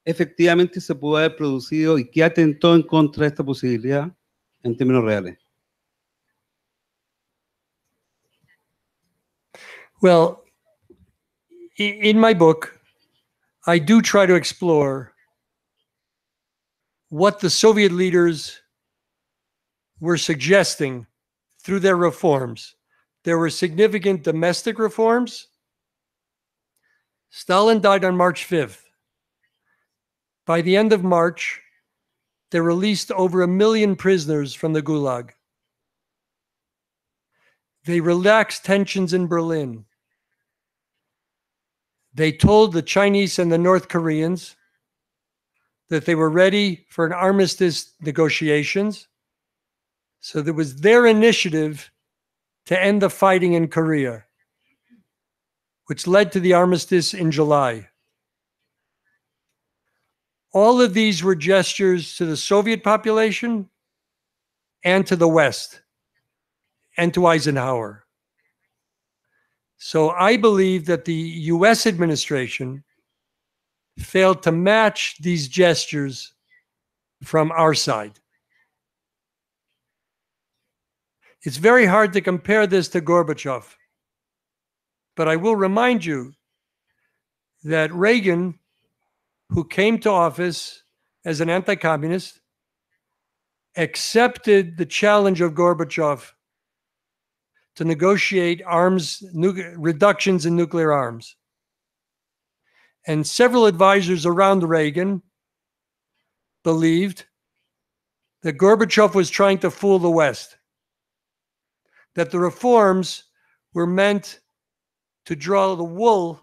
Efectivamente se pudo haber producido y que atentó en contra de esta posibilidad en términos reales. Well, in my book, I do try to explore what the Soviet leaders were suggesting through their reforms. There were significant domestic reforms. Stalin died on March 5th. By the end of March, they released over 1 million prisoners from the Gulag. They relaxed tensions in Berlin. They told the Chinese and the North Koreans that they were ready for an armistice negotiations. So there was their initiative to end the fighting in Korea, which led to the armistice in July. All of these were gestures to the Soviet population and to the West and to Eisenhower. So I believe that the US administration failed to match these gestures from our side. It's very hard to compare this to Gorbachev, but I will remind you that Reagan, who came to office as an anti-communist, accepted the challenge of Gorbachev to negotiate reductions in nuclear arms. And several advisors around Reagan believed that Gorbachev was trying to fool the West, that the reforms were meant to draw the wool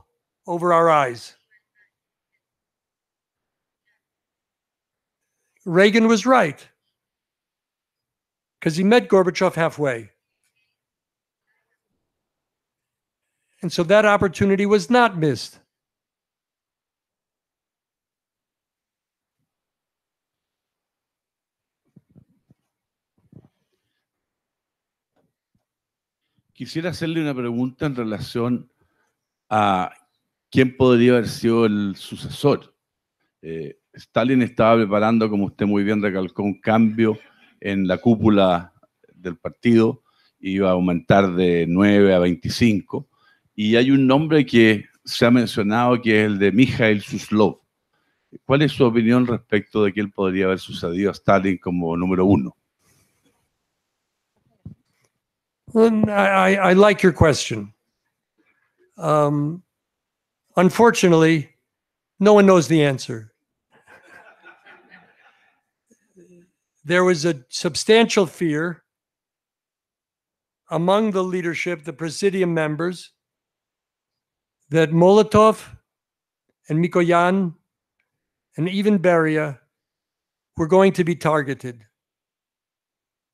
over our eyes. Reagan was right, because he met Gorbachev halfway. And so that opportunity was not missed. Quisiera hacerle una pregunta en relación a quién podría haber sido el sucesor. Stalin estaba preparando, como usted muy bien recalcó, un cambio en la cúpula del partido, iba a aumentar de 9 a 25, y hay un nombre que se ha mencionado que es el de Mikhail Suslov. ¿Cuál es su opinión respecto de que él podría haber sucedido a Stalin como número 1? Well, I like your question. Unfortunately, no one knows the answer. There was a substantial fear among the leadership, the Presidium members, that Molotov and Mikoyan and even Beria were going to be targeted,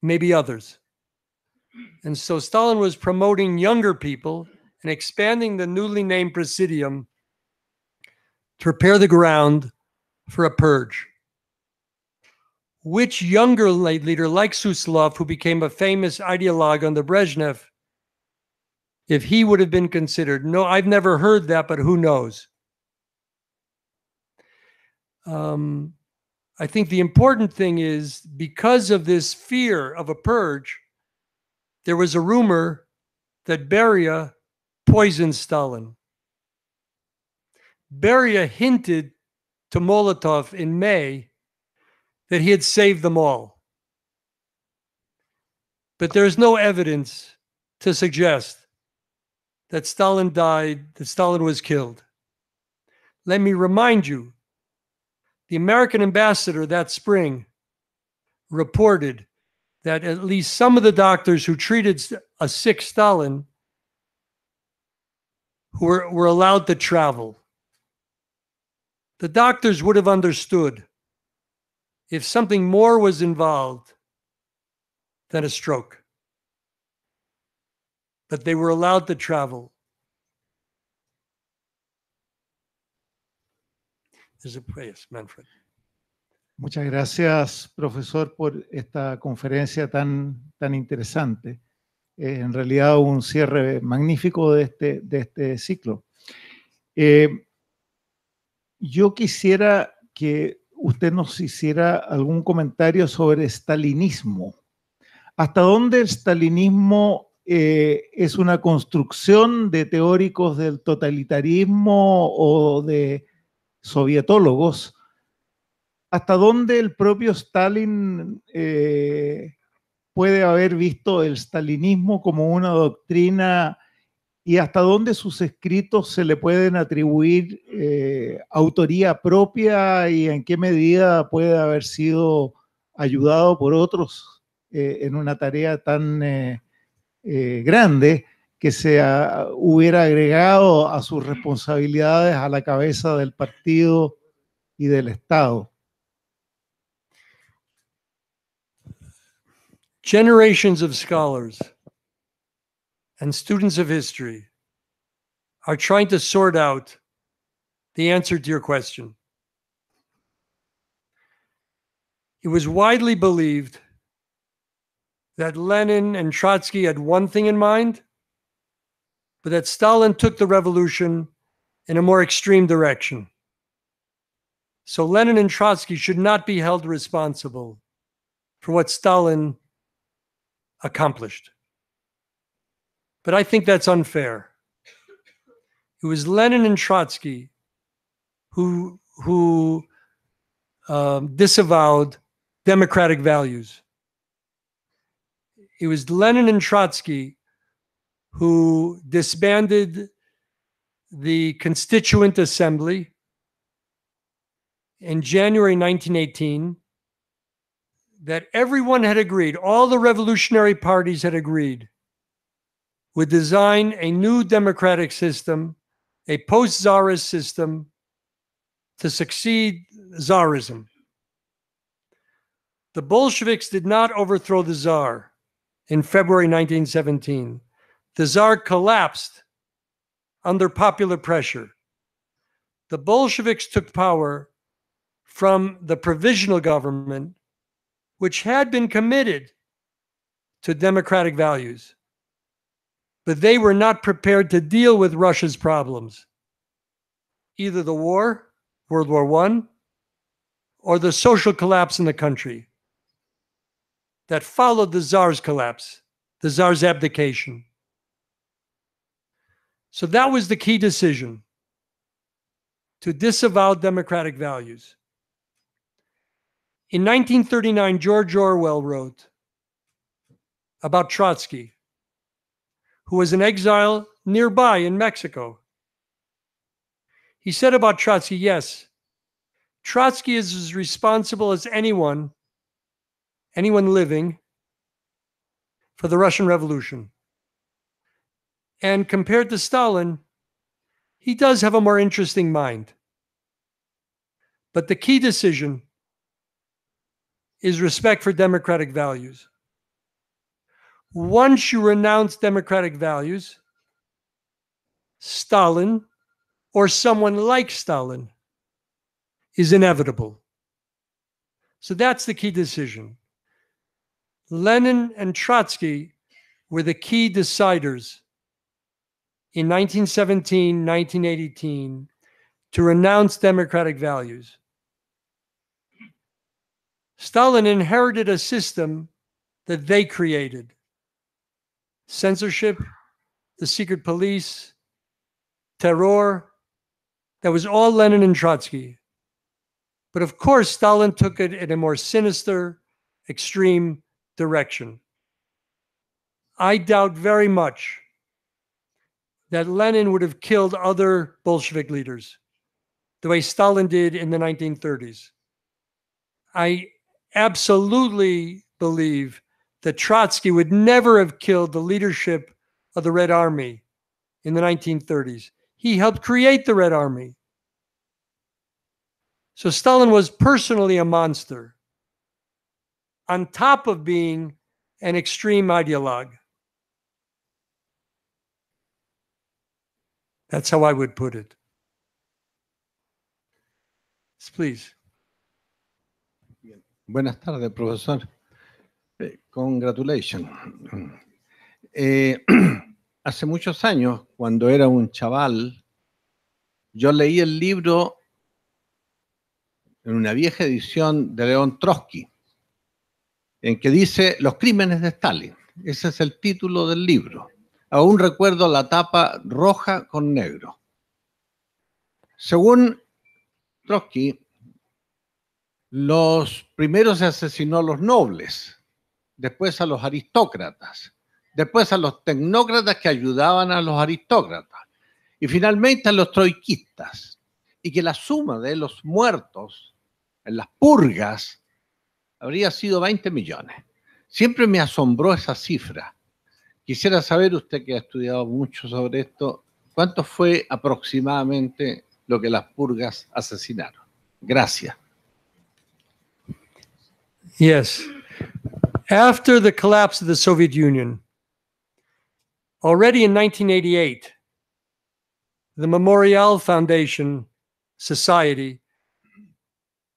maybe others. And so Stalin was promoting younger people and expanding the newly named Presidium to prepare the ground for a purge. Which younger leader like Suslov, who became a famous ideologue under Brezhnev, if he would have been considered? No, I've never heard that, but who knows? I think the important thing is, because of this fear of a purge, there was a rumor that Beria poisoned Stalin. Beria hinted to Molotov in May that he had saved them all. But there's no evidence to suggest that Stalin died, that Stalin was killed. Let me remind you, the American ambassador that spring reported that at least some of the doctors who treated a sick Stalin were allowed to travel. The doctors would have understood if something more was involved than a stroke, but they were allowed to travel. There's a place, Manfred. Muchas gracias, profesor, por esta conferencia tan interesante. En realidad, un cierre magnífico de este ciclo. Yo quisiera que usted nos hiciera algún comentario sobre stalinismo. ¿Hasta dónde el stalinismo es una construcción de teóricos del totalitarismo o de sovietólogos? ¿Hasta dónde el propio Stalin puede haber visto el stalinismo como una doctrina, y hasta dónde sus escritos se le pueden atribuir autoría propia, y en qué medida puede haber sido ayudado por otros en una tarea tan grande que se hubiera agregado a sus responsabilidades a la cabeza del partido y del Estado? Generations of scholars and students of history are trying to sort out the answer to your question. It was widely believed that Lenin and Trotsky had one thing in mind, but that Stalin took the revolution in a more extreme direction. So Lenin and Trotsky should not be held responsible for what Stalin accomplished. But I think that's unfair. It was Lenin and Trotsky who disavowed democratic values. It was Lenin and Trotsky who disbanded the Constituent Assembly in January 1918, that everyone had agreed, all the revolutionary parties had agreed, would design a new democratic system, a post-Tsarist system, to succeed Tsarism. The Bolsheviks did not overthrow the Tsar in February 1917. The Tsar collapsed under popular pressure. The Bolsheviks took power from the provisional government, which had been committed to democratic values. but they were not prepared to deal with Russia's problems, either the war, World War I, or the social collapse in the country that followed the Tsar's collapse, the Tsar's abdication. So that was the key decision, to disavow democratic values. In 1939, George Orwell wrote about Trotsky, who was in exile nearby in Mexico. He said about Trotsky, yes, Trotsky is as responsible as anyone living for the Russian Revolution. And compared to Stalin, he does have a more interesting mind. But the key decision is respect for democratic values. Once you renounce democratic values, Stalin, or someone like Stalin, is inevitable. So that's the key decision. Lenin and Trotsky were the key deciders in 1917, 1918, to renounce democratic values. Stalin inherited a system that they created. Censorship, the secret police, terror, that was all Lenin and Trotsky. But of course, Stalin took it in a more sinister, extreme direction. I doubt very much that Lenin would have killed other Bolshevik leaders the way Stalin did in the 1930s. I absolutely believe that Trotsky would never have killed the leadership of the Red Army in the 1930s. He helped create the Red Army. So Stalin was personally a monster, on top of being an extreme ideologue. That's how I would put it. Please. Buenas tardes, profesor. Congratulations. Hace muchos años, cuando era un chaval, yo leí el libro en una vieja edición de León Trotsky, en que dice Los crímenes de Stalin. Ese es el título del libro. Aún recuerdo la tapa roja con negro. Según Trotsky, los primeros se asesinó a los nobles, después a los aristócratas, después a los tecnócratas que ayudaban a los aristócratas, y finalmente a los troiquistas, y que la suma de los muertos en las purgas habría sido 20 millones. Siempre me asombró esa cifra. Quisiera saber, usted que ha estudiado mucho sobre esto, ¿cuánto fue aproximadamente lo que las purgas asesinaron? Gracias. Yes. After the collapse of the Soviet Union, already in 1988, the Memorial Foundation Society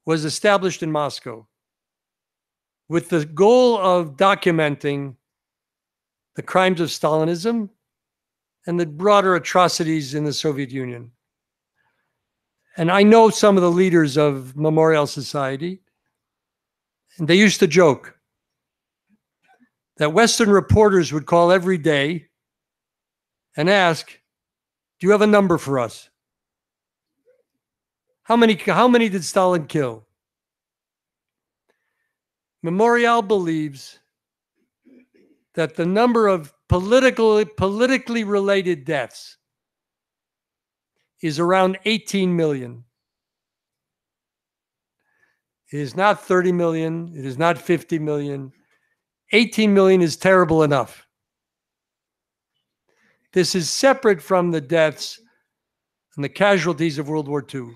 was established in Moscow with the goal of documenting the crimes of Stalinism and the broader atrocities in the Soviet Union. And I know some of the leaders of Memorial Society, and they used to joke that Western reporters would call every day and ask, do you have a number for us? How many did Stalin kill? Memorial believes that the number of politically related deaths is around 18 million. It is not 30 million. It is not 50 million. 18 million is terrible enough. This is separate from the deaths and the casualties of World War II,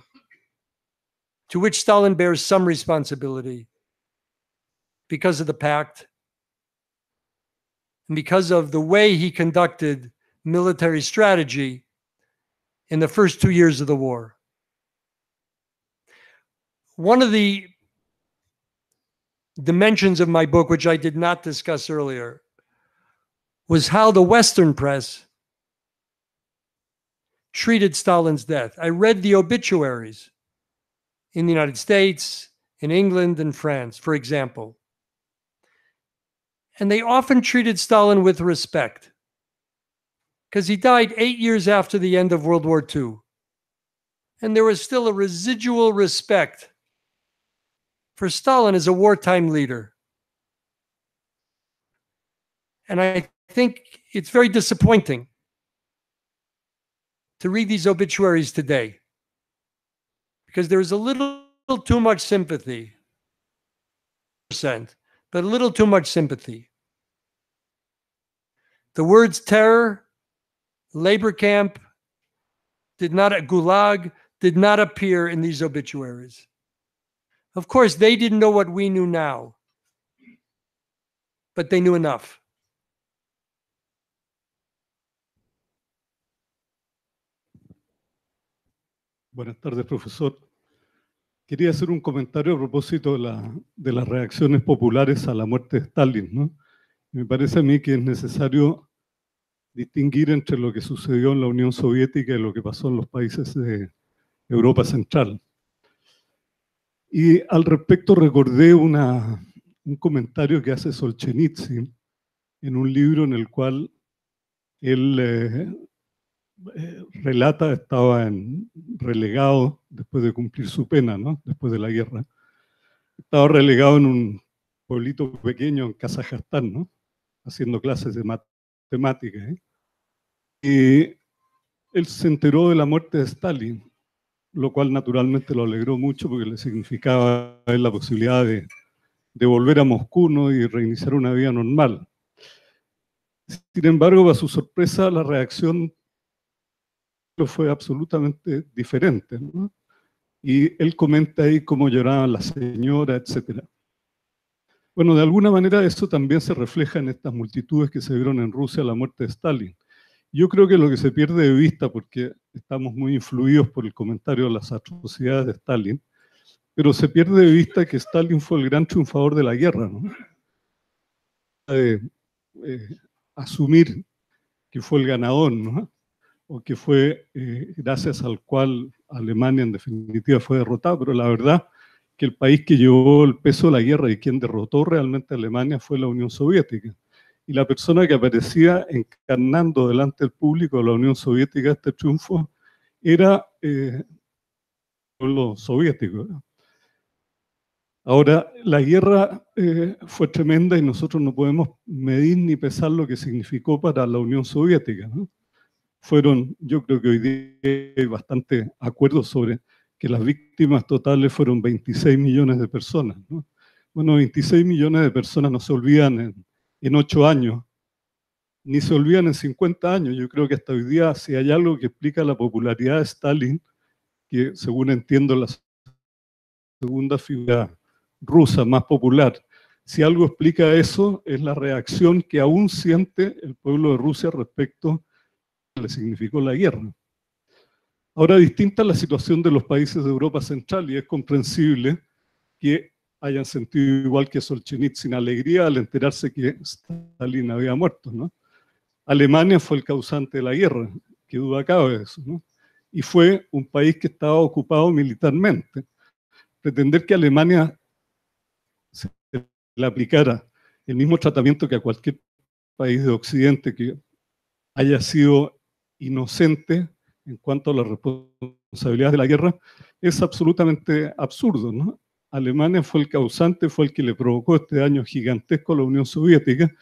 to which Stalin bears some responsibility because of the pact and because of the way he conducted military strategy in the first 2 years of the war. One of the dimensions of my book, which I did not discuss earlier, was how the Western press treated Stalin's death. I read the obituaries in the United States, in England, and France, for example. And they often treated Stalin with respect, because he died 8 years after the end of World War II. And there was still a residual respect for Stalin as a wartime leader. And I think it's very disappointing to read these obituaries today, because there's a little too much sympathy, but a little too much sympathy. The words terror, labor camp, gulag did not appear in these obituaries. Of course, they didn't know what we knew now, but they knew enough. Buenas tardes, profesor. Quería hacer un comentario a propósito de las reacciones populares a la muerte de Stalin, ¿no? Me parece a mí que es necesario distinguir entre lo que sucedió en la Unión Soviética y lo que pasó en los países de Europa Central. Y al respecto recordé un comentario que hace Solzhenitsyn en un libro en el cual él relata, estaba relegado después de cumplir su pena, ¿no? Después de la guerra. Estaba relegado en un pueblito pequeño en Kazajstán, ¿no? Haciendo clases de matemáticas, ¿eh? Y él se enteró de la muerte de Stalin, lo cual naturalmente lo alegró mucho porque le significaba a él la posibilidad de volver a Moscú, ¿no? Y reiniciar una vida normal. Sin embargo, a su sorpresa, la reacción fue absolutamente diferente, ¿no? Y él comenta ahí cómo lloraban las señoras, etc. Bueno, de alguna manera eso también se refleja en estas multitudes que se vieron en Rusia a la muerte de Stalin. Yo creo que lo que se pierde de vista, porque estamos muy influidos por el comentario de las atrocidades de Stalin, pero se pierde de vista que Stalin fue el gran triunfador de la guerra, ¿no? Asumir que fue el ganador, ¿no? O que fue gracias al cual Alemania en definitiva fue derrotada, pero la verdad que el país que llevó el peso de la guerra y quien derrotó realmente a Alemania fue la Unión Soviética. Y la persona que aparecía encarnando delante del público de la Unión Soviética este triunfo era el pueblo soviético, ¿no? Ahora, la guerra fue tremenda y nosotros no podemos medir ni pesar lo que significó para la Unión Soviética, ¿no? Yo creo que hoy día hay bastante acuerdo sobre que las víctimas totales fueron 26 millones de personas, ¿no? Bueno, 26 millones de personas no se olvidan en 8 años, ni se olvidan en 50 años. Yo creo que hasta hoy día, si hay algo que explica la popularidad de Stalin, que según entiendo la segunda figura rusa más popular, si algo explica eso, es la reacción que aún siente el pueblo de Rusia respecto a lo que le significó la guerra. Ahora, distinta es la situación de los países de Europa Central y es comprensible que hayan sentido igual que Solzhenitsyn alegría al enterarse que Stalin había muerto, ¿no? Alemania fue el causante de la guerra, que duda cabe de eso, ¿no? Y fue un país que estaba ocupado militarmente. Pretender que Alemania se le aplicara el mismo tratamiento que a cualquier país de Occidente que haya sido inocente en cuanto a las responsabilidades de la guerra es absolutamente absurdo, ¿no? Alemania fue el causante, fue el que le provocó este daño gigantesco a la Unión Soviética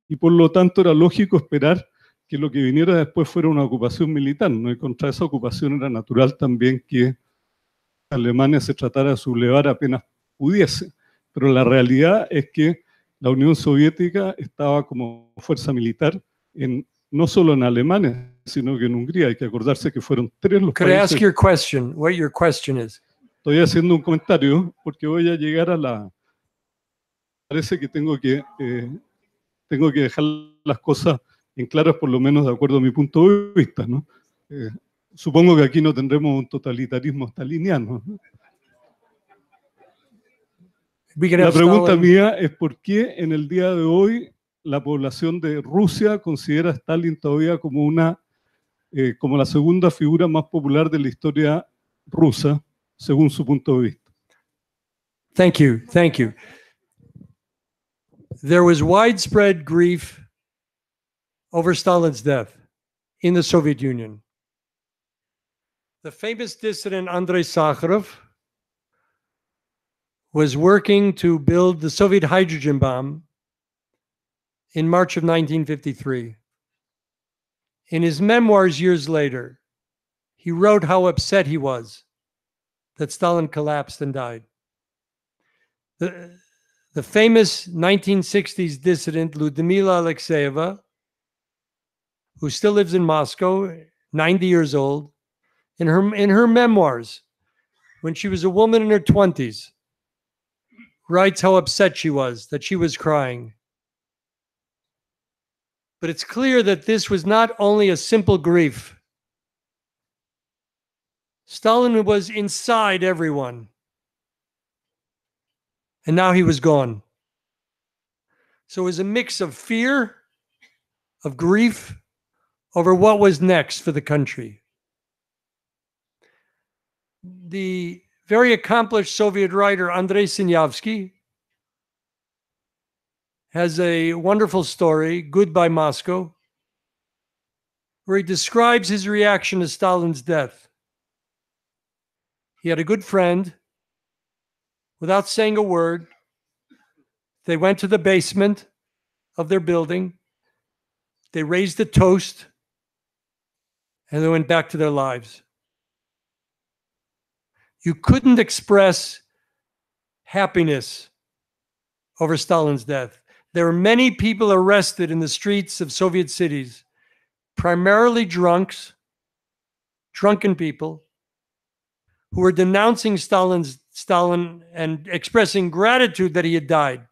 y por lo tanto era lógico esperar que lo que viniera después fuera una ocupación militar, ¿no? Y contra esa ocupación era natural también que Alemania se tratara de sublevar apenas pudiese. Pero la realidad es que la Unión Soviética estaba como fuerza militar no solo en Alemania, sino que en Hungría. Hay que acordarse que fueron 3 los Could I países. ask your question, what your question is? Estoy haciendo un comentario porque voy a llegar parece que tengo que dejar las cosas en claras, por lo menos de acuerdo a mi punto de vista, ¿no? Supongo que aquí no tendremos un totalitarismo staliniano, ¿no? La pregunta mía es por qué en el día de hoy la población de Rusia considera a Stalin todavía como como la segunda figura más popular de la historia rusa, según su punto de vista. Thank you. Thank you. There was widespread grief over Stalin's death in the Soviet Union. The famous dissident Andrei Sakharov was working to build the Soviet hydrogen bomb in March of 1953. In his memoirs years later, he wrote how upset he was that Stalin collapsed and died. The famous 1960s dissident Lyudmila Alexeyeva, who still lives in Moscow, 90 years old, in her memoirs, when she was a woman in her 20s, writes how upset she was, that she was crying. But it's clear that this was not only a simple grief. Stalin was inside everyone. And now he was gone. So it was a mix of fear, of grief, over what was next for the country. The very accomplished Soviet writer Andrei Sinyavsky has a wonderful story, Goodbye Moscow, where he describes his reaction to Stalin's death. He had a good friend. Without saying a word, they went to the basement of their building, they raised a toast, and they went back to their lives. You couldn't express happiness over Stalin's death. There were many people arrested in the streets of Soviet cities, primarily drunken people who were denouncing Stalin and expressing gratitude that he had died.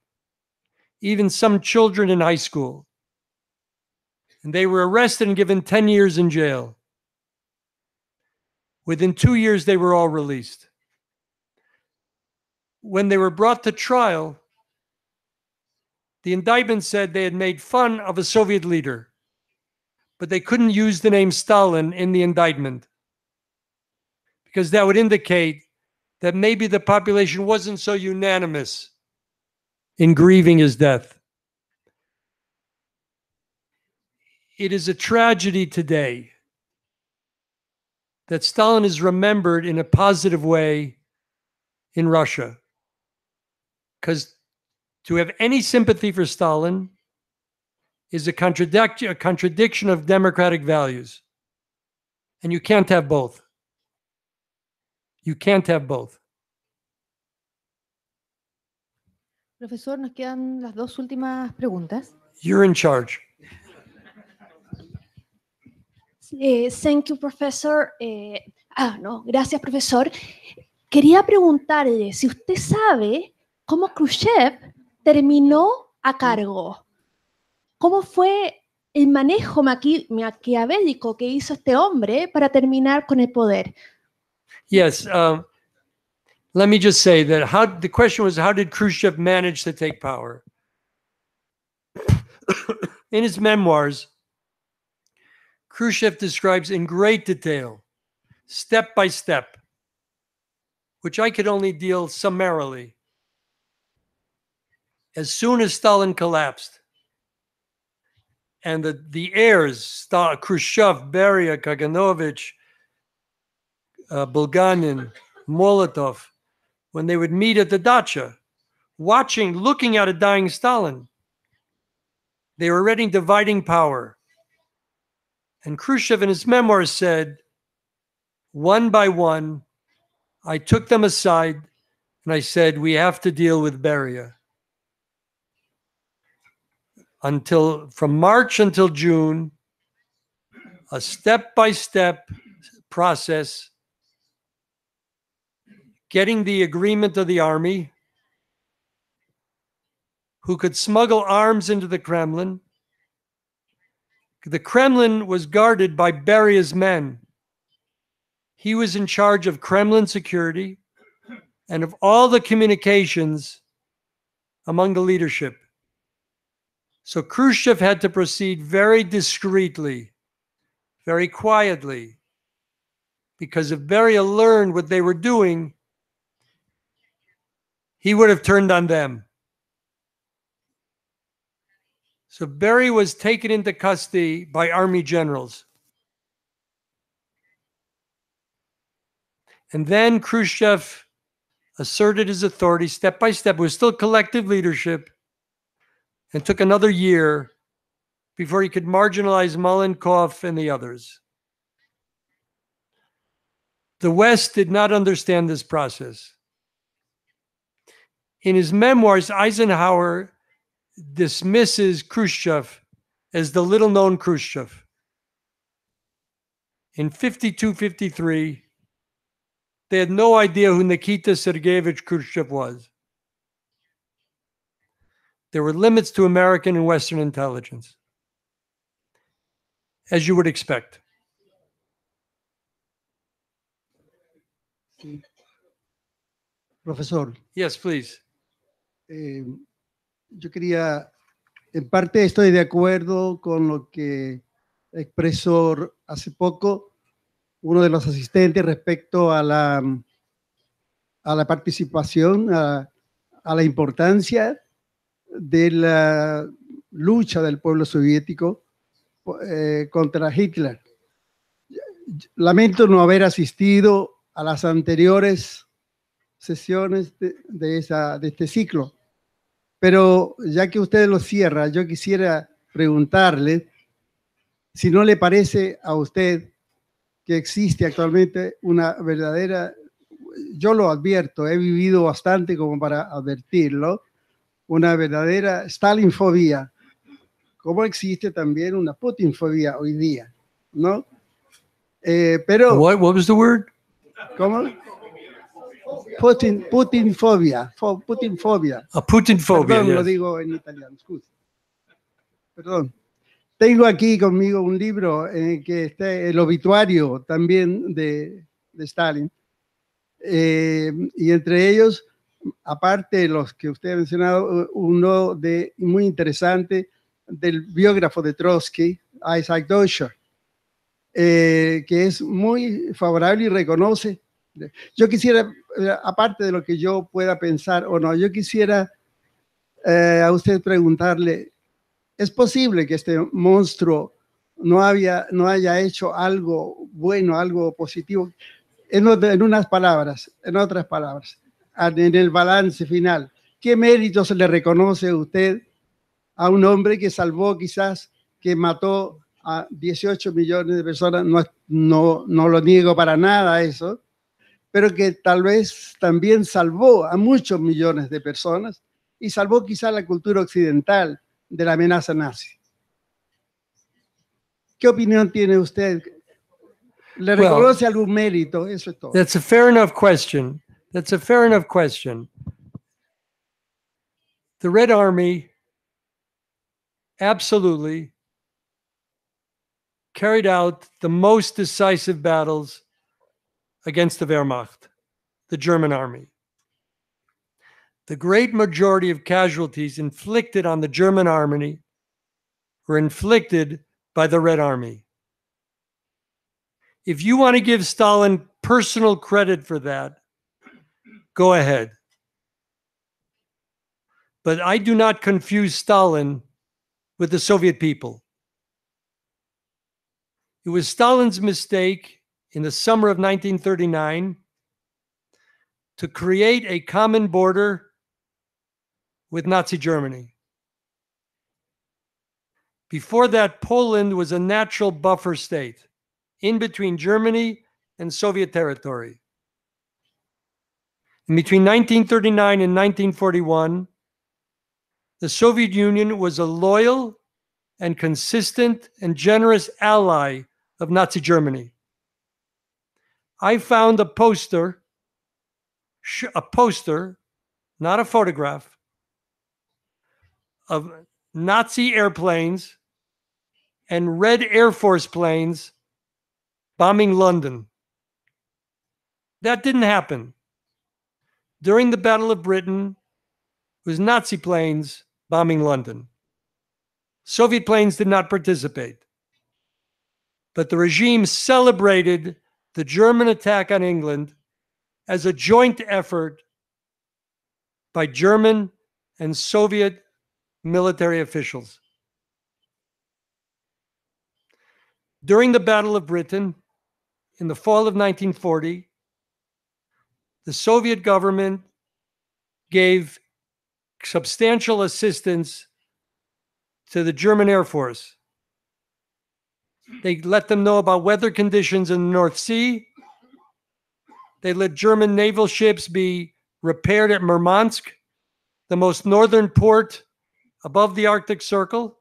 Even some children in high school. And they were arrested and given 10 years in jail. Within 2 years, they were all released. When they were brought to trial, the indictment said they had made fun of a Soviet leader, but they couldn't use the name Stalin in the indictment because that would indicate that maybe the population wasn't so unanimous in grieving his death. It is a tragedy today that Stalin is remembered in a positive way in Russia. Because to have any sympathy for Stalin is a contradiction of democratic values. And you can't have both. You can't have both. Profesor, nos quedan las dos últimas preguntas. You're in charge. Thank you, professor. No, gracias, profesor. Quería preguntarle si usted sabe cómo Khrushchev terminó a cargo. ¿Cómo fue el manejo maquiavélico que hizo este hombre para terminar con el poder? Yes. Let me just say that the question was, how did Khrushchev manage to take power? In his memoirs, Khrushchev describes in great detail, step by step, which I could only deal summarily. As soon as Stalin collapsed, and the heirs, Khrushchev, Beria, Kaganovich, Bulganin, Molotov, when they would meet at the dacha, looking at a dying Stalin, they were already dividing power. And Khrushchev in his memoirs said, one by one, I took them aside and I said, we have to deal with Beria. From March until June, a step-by-step process, getting the agreement of the army, who could smuggle arms into the Kremlin. The Kremlin was guarded by Beria's men. He was in charge of Kremlin security and of all the communications among the leadership. So Khrushchev had to proceed very discreetly, very quietly, because if Beria learned what they were doing, he would have turned on them. So Beria was taken into custody by army generals. And then Khrushchev asserted his authority step by step. It was still collective leadership, and took another year before he could marginalize Malenkov and the others. The West did not understand this process. In his memoirs, Eisenhower dismisses Khrushchev as the little-known Khrushchev. In 52-53, they had no idea who Nikita Sergeyevich Khrushchev was. There were limits to American and Western intelligence, as you would expect. Sí. Profesor, Yes, please. yo quería, en parte estoy de acuerdo con lo que expresó hace poco uno de los asistentes respecto a la participación, a la importancia de la lucha del pueblo soviético contra Hitler. Lamento no haber asistido a las anteriores sesiones de este ciclo, pero ya que usted lo cierra, yo quisiera preguntarle si no le parece a usted que existe actualmente una verdadera, yo lo advierto, he vivido bastante como para advertirlo, una verdadera Stalinfobia, como existe también una Putinfobia hoy día, ¿no? Pero... What was the word? ¿Cómo? Putinfobia. Putinfobia. A Putinfobia, Perdón, yes. lo digo en italiano, scusi. Perdón. Tengo aquí conmigo un libro en que está el obituario también de Stalin. Y entre ellos, aparte de los que usted ha mencionado, uno muy interesante del biógrafo de Trotsky, Isaac Deutscher, que es muy favorable y reconoce. Yo quisiera, aparte de lo que yo pueda pensar o no, yo quisiera a usted preguntarle, ¿es posible que este monstruo no haya hecho algo bueno, algo positivo? En otras palabras, en el balance final, ¿qué méritos le reconoce usted a un hombre que salvó quizás, que mató a 18 millones de personas? No lo niego para nada eso, pero que tal vez también salvó a muchos millones de personas y salvó quizás la cultura occidental de la amenaza nazi. ¿Qué opinión tiene usted? ¿Le reconoce algún mérito? Eso es todo. That's a fair enough question. That's a fair enough question. The Red Army absolutely carried out the most decisive battles against the Wehrmacht, the German army. The great majority of casualties inflicted on the German army were inflicted by the Red Army. If you want to give Stalin personal credit for that, go ahead. But I do not confuse Stalin with the Soviet people. It was Stalin's mistake in the summer of 1939 to create a common border with Nazi Germany. Before that, Poland was a natural buffer state in between Germany and Soviet territory. And between 1939 and 1941, the Soviet Union was a loyal and consistent and generous ally of Nazi Germany. I found a poster, not a photograph, of Nazi airplanes and Red Air Force planes bombing London. That didn't happen. During the Battle of Britain, it was Nazi planes bombing London. Soviet planes did not participate. But the regime celebrated the German attack on England as a joint effort by German and Soviet military officials. During the Battle of Britain, in the fall of 1940, the Soviet government gave substantial assistance to the German Air Force. They let them know about weather conditions in the North Sea. They let German naval ships be repaired at Murmansk, the most northern port above the Arctic Circle.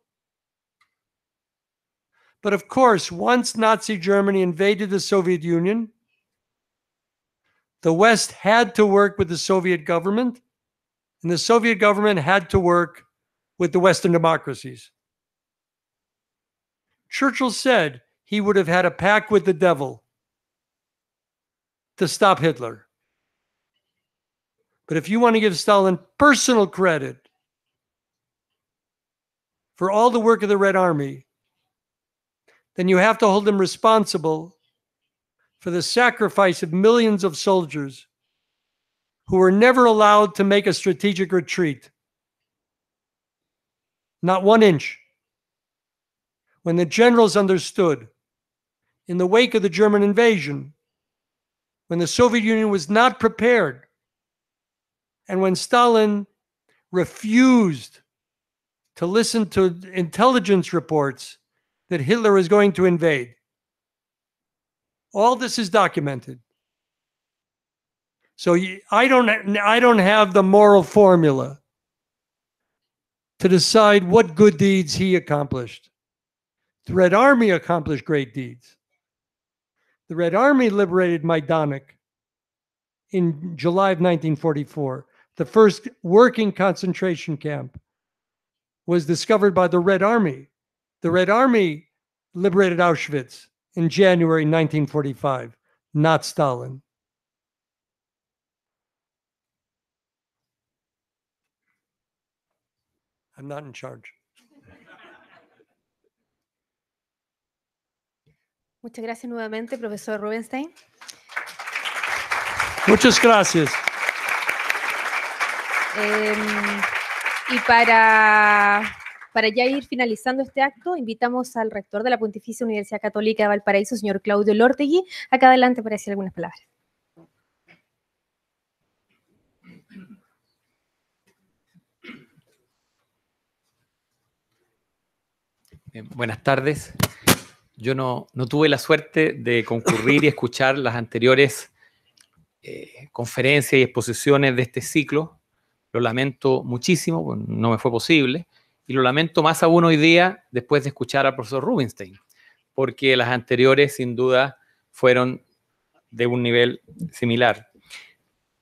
But of course, once Nazi Germany invaded the Soviet Union, the West had to work with the Soviet government, and the Soviet government had to work with the Western democracies. Churchill said he would have had a pact with the devil to stop Hitler. But if you want to give Stalin personal credit for all the work of the Red Army, then you have to hold him responsible for the sacrifice of millions of soldiers who were never allowed to make a strategic retreat. Not 1 inch. When the generals understood, in the wake of the German invasion, when the Soviet Union was not prepared, and when Stalin refused to listen to intelligence reports that Hitler was going to invade. All this is documented. So I don't have the moral formula to decide what good deeds he accomplished. The Red Army accomplished great deeds. The Red Army liberated Majdanek in July of 1944. The first working concentration camp was discovered by the Red Army. The Red Army liberated Auschwitz in January 1945, not Stalin. I'm not in charge. Muchas gracias nuevamente, profesor Rubenstein. Muchas gracias. Y para ya ir finalizando este acto, invitamos al rector de la Pontificia Universidad Católica de Valparaíso, señor Claudio Lortegui, acá adelante para decir algunas palabras. Buenas tardes. Yo no tuve la suerte de concurrir y escuchar las anteriores conferencias y exposiciones de este ciclo. Lo lamento muchísimo, pues no me fue posible. Y lo lamento más aún hoy día después de escuchar al profesor Rubenstein, porque las anteriores sin duda fueron de un nivel similar.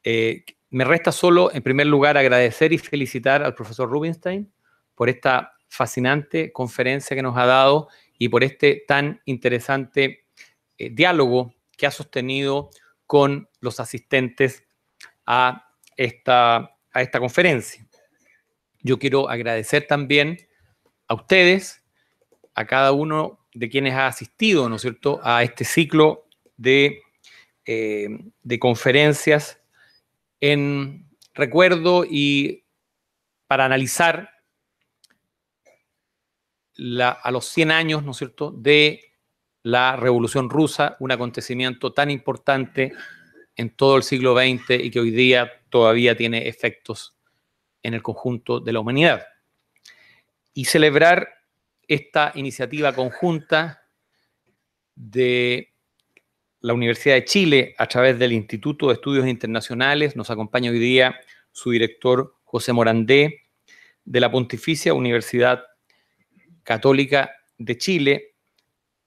Me resta solo, en primer lugar, agradecer y felicitar al profesor Rubenstein por esta fascinante conferencia que nos ha dado y por este tan interesante diálogo que ha sostenido con los asistentes a esta conferencia. Yo quiero agradecer también a ustedes, a cada uno de quienes ha asistido, ¿no es cierto?, a este ciclo de conferencias en recuerdo y para analizar a los 100 años, ¿no es cierto?, de la Revolución Rusa, un acontecimiento tan importante en todo el siglo XX y que hoy día todavía tiene efectos en el conjunto de la humanidad. Y celebrar esta iniciativa conjunta de la Universidad de Chile a través del Instituto de Estudios Internacionales. Nos acompaña hoy día su director José Morandé, de la Pontificia Universidad Católica de Chile,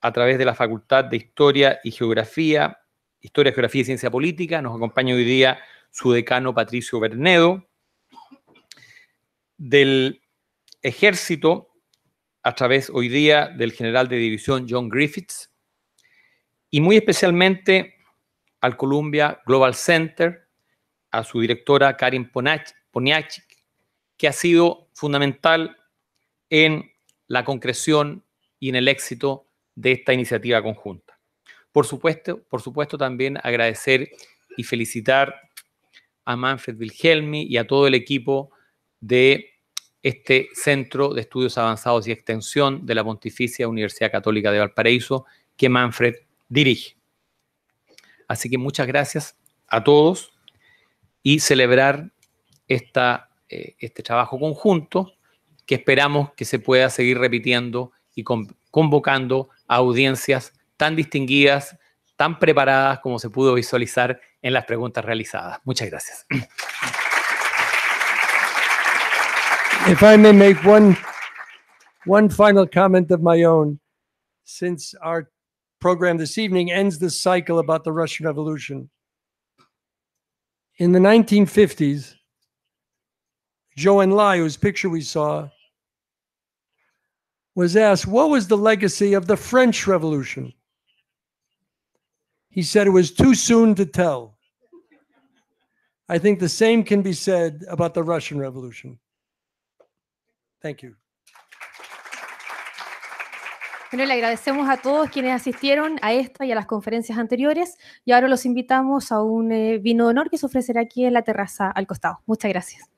a través de la Facultad de Historia y Geografía, Geografía y Ciencia Política. Nos acompaña hoy día su decano Patricio Bernedo, del Ejército, a través hoy día del general de división John Griffiths, y muy especialmente al Columbia Global Center, a su directora Karin Poniachik, que ha sido fundamental en la concreción y en el éxito de esta iniciativa conjunta. Por supuesto también agradecer y felicitar a Manfred Wilhelmi y a todo el equipo de este Centro de Estudios Avanzados y Extensión de la Pontificia Universidad Católica de Valparaíso, que Manfred dirige. Así que muchas gracias a todos y celebrar este trabajo conjunto que esperamos que se pueda seguir repitiendo y convocando a audiencias tan distinguidas, tan preparadas como se pudo visualizar en las preguntas realizadas. Muchas gracias. If I may make one final comment of my own, since our program this evening ends the cycle about the Russian Revolution. In the 1950s, Zhou Enlai, whose picture we saw, was asked, what was the legacy of the French Revolution? He said it was too soon to tell. I think the same can be said about the Russian Revolution. Thank you. Bueno, le agradecemos a todos quienes asistieron a esta y a las conferencias anteriores y ahora los invitamos a un vino de honor que se ofrecerá aquí en la terraza al costado. Muchas gracias.